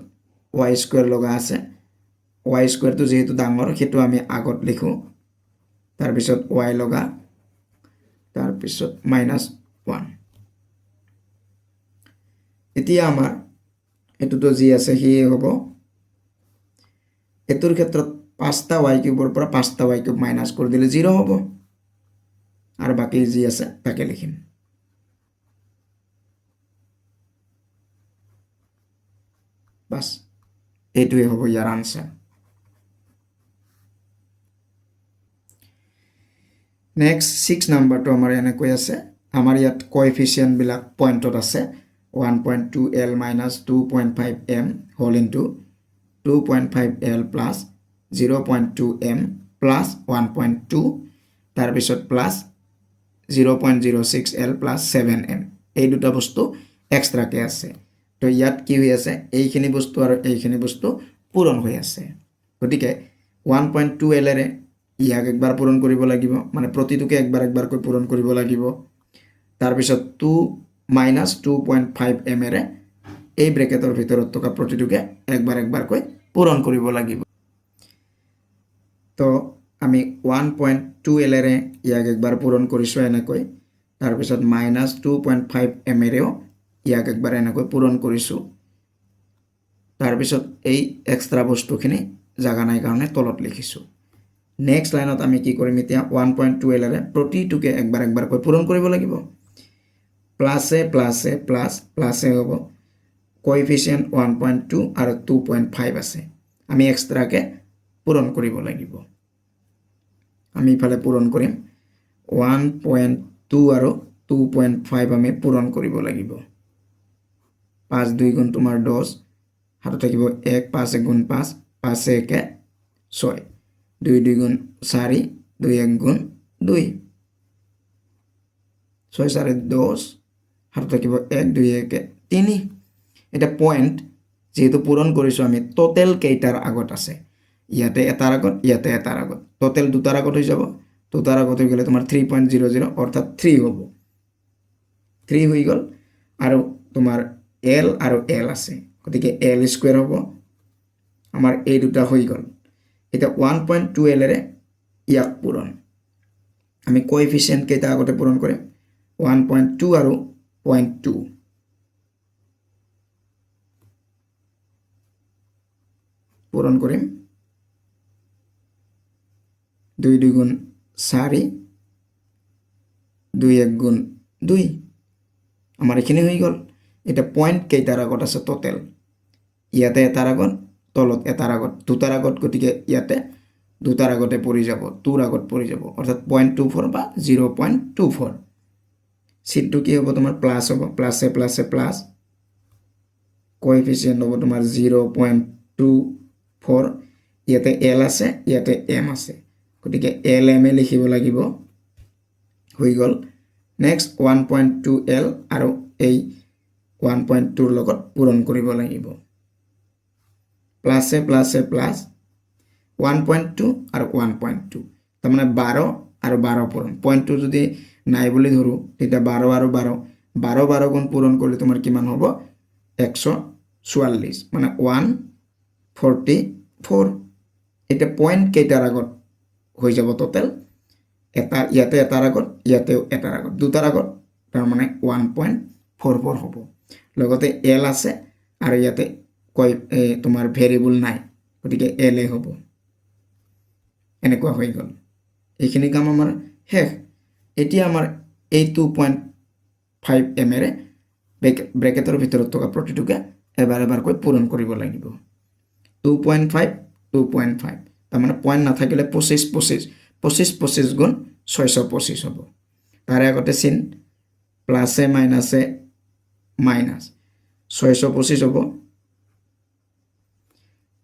y স্কয়াৰ লগা আছে y স্কয়াৰ তো যেহেতু ডাঙৰ হেতু আমি আগত লিখো তাৰ পিছত y লগা তাৰ পিছত -1 এতিয়া আমাৰ এটোটো যি আছে হি হ'ব এটোৰ ক্ষেত্ৰত 5টা y কিউবৰ পৰা 5টা y কিউব মাইনাস কৰি দিলে 0 হ'ব আৰু বাকি যি আছে তাকে লিখিম বাস এইটোৱে হ'ব ইয়াৰ আনসাৰ নেক্সট 6 নাম্বাৰটো আমাৰ এনেকৈ আছে আমাৰ ইয়াত কোএফিচিয়েন্ট বিলাক পইণ্টত আছে 1.2l minus 2.5m whole into 2.5l plus 0.2m plus 1.2 তাৰ পিছত plus 0.06l plus 7m এই দুটা বস্তু এক্সট্ৰা কে আছে তো ইয়াত কি হৈ আছে এইখিনি বস্তু আৰু এইখিনি বস্তু পূৰণ হৈ আছে গতিকে 1.2l এৰে ইয়াক একবাৰ পূৰণ কৰিব লাগিব মানে প্ৰতিটোকে একবাৰ একবাৰকৈ পূৰণ কৰিব লাগিব তাৰ পিছত 2 minus 2.5m এৰে এই ব্ৰেকেটৰ ভিতৰত থকা প্ৰতিটোকে একবাৰ একবাৰকৈ পূৰণ কৰিব লাগিব তো আমি 1.2l এৰে ইয়াক একবাৰ পূৰণ কৰিছো এনেকৈ তাৰ পিছত -2.5m এৰেও ইয়াক একবাৰ এনেকৈ পূৰণ কৰিছো তাৰ পিছত এই এক্সট্ৰা বস্তুখিনি জাগা নাই কাৰণে তলত লিখিছো নেক্সট লাইনত আমি কি কৰিম এতিয়া 1.2l এৰে প্ৰতিটোকে একবাৰ একবাৰকৈ পূৰণ কৰিব লাগিব প্লাসে প্লাসে প্লাস প্লাসে হ'ব কোএফিচিয়েন্ট 1.2 আৰু 2.5 আছে আমি এক্সট্ৰাকে পূৰণ কৰিব লাগিব আমি ইফালে পূৰণ কৰিম 1.2 আৰু 2.5 আমি পূৰণ কৰিব লাগিব 5 2 গুণ তোমাৰ 10 হাতত থাকিব 1 5 1 গুণ 5 5 1 6 2 2 গুণ 4 2 1 গুণ 2 6 4 10 হাতত থাকিব 1 2 1 3 এটা পইণ্ট যেহেতু পূৰণ কৰিছোঁ আমি টোটেল কেইটাৰ আগত আছে ইয়াতে এটাৰ আগত ইয়াতে এটাৰ আগত টোটেল দুটাৰ আগত হৈ যাব দুটাৰ আগত হৈ গ'লে তোমাৰ 3.00 অৰ্থাৎ 3 হ'ব 3 হৈ গ'ল আৰু তোমাৰ এল আৰু এল আছে গতিকে এল স্কুৱেৰ হ'ব আমাৰ এই দুটা হৈ গ'ল এটা 1.2 এৰে ইয়াক পূৰণ আমি কোএফিচিয়েন্ট কেইটা আগতে পূৰণ কৰিম 1.2 আৰু 0.2 পূৰণ কৰিম 2 2 গুণ 4 2 1 গুণ 2 আমাৰ এখিনি হৈ গ'ল এটা পইণ্ট কেইটাৰ আগত আছে টোটেল ইয়াতে এটাৰ আগত তলত এটাৰ আগত দুটাৰ আগত গতিকে ইয়াতে দুটাৰ আগতে পৰি যাব 2ৰ আগত পৰি যাব অৰ্থাৎ 0.24 বা 0.24 চিনটো কি হ'ব তোমাৰ প্লাছ হ'ব প্লাছে প্লাছে প্লাছ কোএফিচিয়েন্ট হ'ব তোমাৰ 0.24 ইয়াতে এল আছে ইয়াতে এম আছে গতিকে এল এম এ লিখিব লাগিব হৈ গ'ল নেক্সট 1.2 এল আৰু এই 1.2 ৰ লগত পূৰণ কৰিব লাগিব প্লাছে প্লাছে প্লাছ 1.2 আৰু 1.2 তাৰমানে 12 আৰু 12 পূৰণ পইণ্টটো যদি নাই বুলি ধৰোঁ তেতিয়া 12 আৰু 12 12 12 গুণ পূৰণ কৰিলে তোমাৰ কিমান হ'ব 144 মানে 144 এটা পইণ্ট কেইটাৰ আগত হৈ যাব টোটেল এটা ইয়াতে এটাৰ আগত ইয়াতেও এটাৰ আগত দুটাৰ আগত তাৰমানে 1.44 হ'ব লগতে এল আছে আৰু ইয়াতে তোমাৰ ভেৰিয়েবল নাই গতিকে এল এ হ'ব এনেকুৱা হৈ গ'ল এইখিনি কাম আমাৰ শেষ এতিয়া আমাৰ এই 2.5 এমেৰে ব্ৰেকেটৰ ভিতৰত থকা প্ৰতিটোকে এবাৰ এবাৰকৈ পূৰণ কৰিব লাগিব 2.5 2.5 তাৰমানে পইণ্ট নাথাকিলে 25 25 25 25 গুণ 625 হ'ব তাৰে আগতে চিন প্লাছে মাইনাছে মাইনাছ 625 হ'ব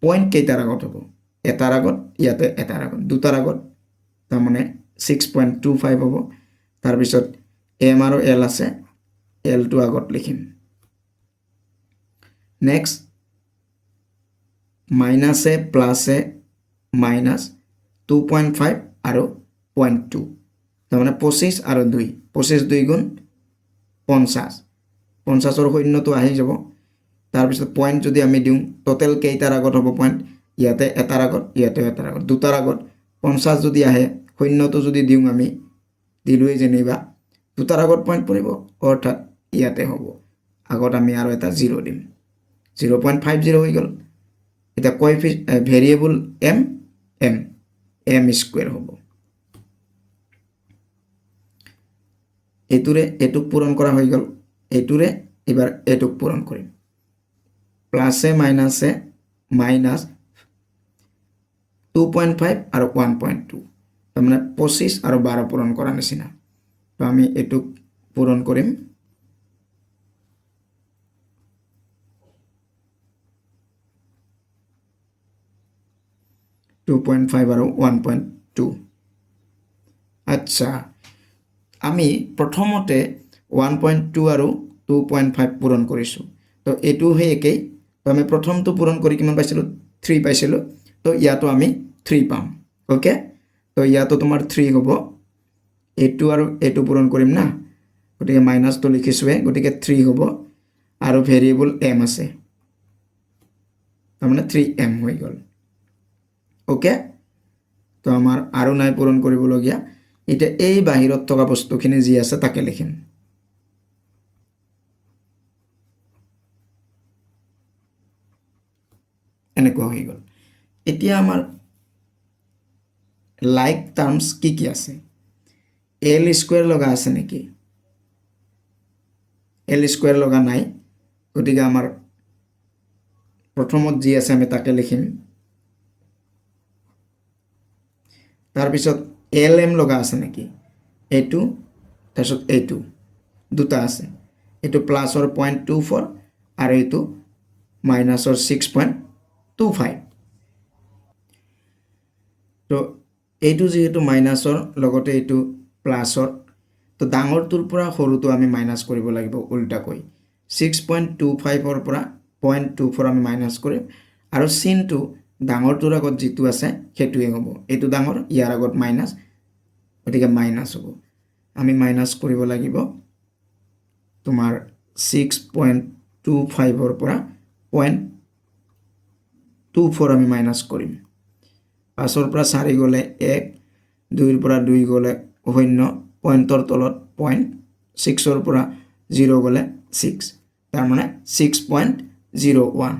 পইণ্ট কেইটাৰ আগত হ'ব এটাৰ আগত ইয়াতে এটাৰ আগত দুটাৰ আগত তাৰমানে 6.25 হ'ব তাৰপিছত এম আৰু এল আছে এলটো আগত লিখিম নেক্সট মাইনাছে প্লাছে মাইনাছ 2.5 আৰু 0.2 তাৰমানে 25 আৰু 2 25 2 গুণ 50 50ৰ শূন্যটো আহি যাব তাৰপিছত পইণ্ট যদি আমি দিওঁ টোটেল কেইটাৰ আগত হ'ব পইণ্ট ইয়াতে এটাৰ আগত ইয়াতে এটাৰ আগত দুটাৰ আগত 50 যদি আহে শূন্যটো যদি দিওঁ আমি দিলোৱে যেনিবা দুটাৰ আগত পইণ্ট পৰিব অৰ্থাৎ ইয়াতে হ'ব আগত আমি আৰু এটা 0 দিম 0.50 হৈ গ'ল এটা variable M M M square হ'ব এইটোৰে এইটোক পূৰণ কৰা হৈ গ'ল এইটোৰে এবাৰ এইটোক পূৰণ কৰিম প্লাছে মাইনাছে মাইনাছ 2.5 আৰু 1.2 তাৰমানে 25 আৰু 12 পূৰণ কৰা নিচিনা তো আমি এইটোক পূৰণ কৰিম (2.5) আৰু 1.2 আচ্ছা আমি প্ৰথমতে 1.2 আৰু 2.5 পূৰণ কৰিছোঁ তো এইটো হে একেই তো আমি প্ৰথমটো পূৰণ কৰি কিমান পাইছিলোঁ 3 পাইছিলোঁ তো ইয়াতো আমি 3 পাম ওকে তো ইয়াতো তোমাৰ 3 হ'ব এইটো আৰু এইটো পূৰণ কৰিম না গতিকে মাইনাছটো লিখিছোৱে গতিকে 3 হ'ব আৰু ভেৰিয়েবল এম আছে তাৰমানে 3m হৈ গ'ল ওকে তো আমাৰ আৰু নাই পূৰণ কৰিবলগীয়া এটা এই বাহিৰত থকা বস্তুখিনি যি আছে তাকে লিখিম এনেকুৱা হৈ গ'ল এতিয়া আমাৰ লাইক টাৰ্মছ কি আছে এল স্কুৱেৰ লগা আছে নেকি এল স্কুৱেৰ লগা নাই গতিকে আমাৰ প্ৰথমত যি আছে আমি তাকে লিখিম তাৰপিছত এল এম লগা আছে নেকি এইটো তাৰপিছত এইটো দুটা আছে এইটো প্লাছৰ 0.24 আৰু এইটো মাইনাছৰ 6.25 তো এইটো যেহেতু মাইনাছৰ লগতে এইটো প্লাছৰ তো ডাঙৰটোৰ পৰা সৰুটো আমি মাইনাছ কৰিব লাগিব উল্টাকৈ 6.25 ৰ পৰা 0.24 আমি মাইনাছ কৰিম আৰু চিনটো ডাঙৰটোৰ আগত যিটো আছে সেইটোৱে হ'ব এইটো ডাঙৰ ইয়াৰ আগত মাইনাছ গতিকে মাইনাছ হ'ব আমি মাইনাছ কৰিব লাগিব তোমাৰ 6.25 ৰ পৰা 0.24 আমি মাইনাছ কৰিম 5 ৰ পৰা 4 গ'লে 1 2 ৰ পৰা 2 গ'লে 0 পইণ্টৰ তলত 0.6 ৰ পৰা 0 গ'লে 6 তাৰ মানে 6.01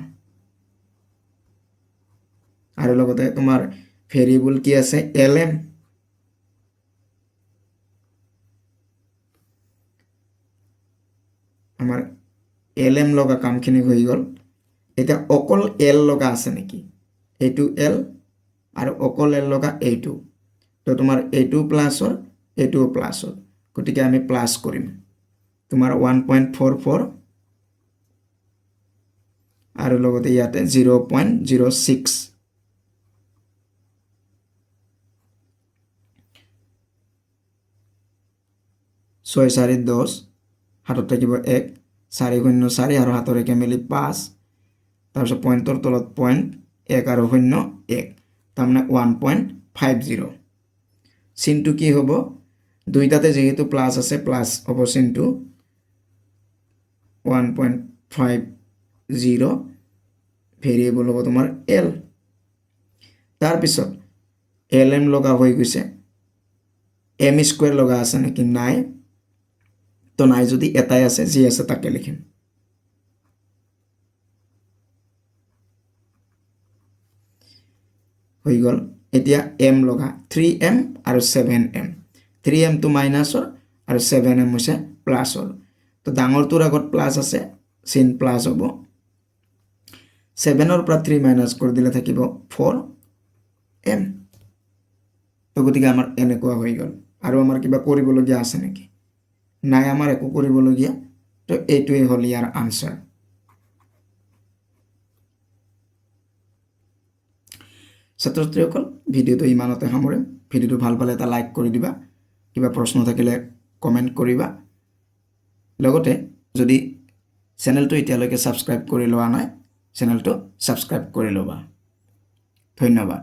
আৰু লগতে তোমাৰ ভেৰিয়েবল কি আছে lm আমাৰ lm লগা কামখিনি হৈ গ'ল এতিয়া অকল l লগা আছে নেকি এইটো l আৰু অকল l লগা এইটো তো তোমাৰ এইটো প্লাছৰ এইটো প্লাছৰ গতিকে আমি প্লাছ কৰিম তোমাৰ 1.44 আৰু লগতে ইয়াতে 0.06 6 4 10 হাতত থাকিব 1 4 0 4 আৰু হাতৰ একে মিলি 5 তাৰপিছত পইণ্টৰ তলত 1 আৰু 0 1 তাৰমানে 1.50 চিনটো কি হ'ব দুইটাতে যেহেতু প্লাছ আছে প্লাছ হ'ব চিনটো 1.50 ভেৰিয়েবল হ'ব তোমাৰ l তাৰপিছত lm লগা হৈ গৈছে m স্কোয়াৰ লগা আছে নেকি নাই তো নাই যদি এটাই আছে যি আছে তাকে লিখিম হৈ গ'ল এতিয়া m লগা 3m আৰু 7m 3m তো মাইনাছৰ আৰু 7m হৈছে প্লাছৰ তো ডাঙৰটোৰ আগত প্লাছ আছে চিন প্লাছ হ'ব 7 ৰ পৰা 3 মাইনাছ কৰি দিলে থাকিব 4m তো গতিকে আমাৰ এনেকুৱা হৈ গ'ল আৰু আমাৰ কিবা কৰিবলগীয়া আছে নেকি নাই আমাৰ একো কৰিবলগীয়া তো এইটোৱে হ'ল ইয়াৰ আনসাৰ ছাত্ৰ-ছাত্ৰীসকল ভিডিঅ'টো ইমানতে সামৰিম ভিডিঅ'টো ভাল পালে এটা লাইক কৰি দিবা কিবা প্ৰশ্ন থাকিলে কমেণ্ট কৰিবা লগতে যদি চেনেলটো এতিয়ালৈকে সাবস্ক্ৰাইব কৰি লোৱা নাই চেনেলটো সাবস্ক্ৰাইব কৰি ল'বা ধন্যবাদ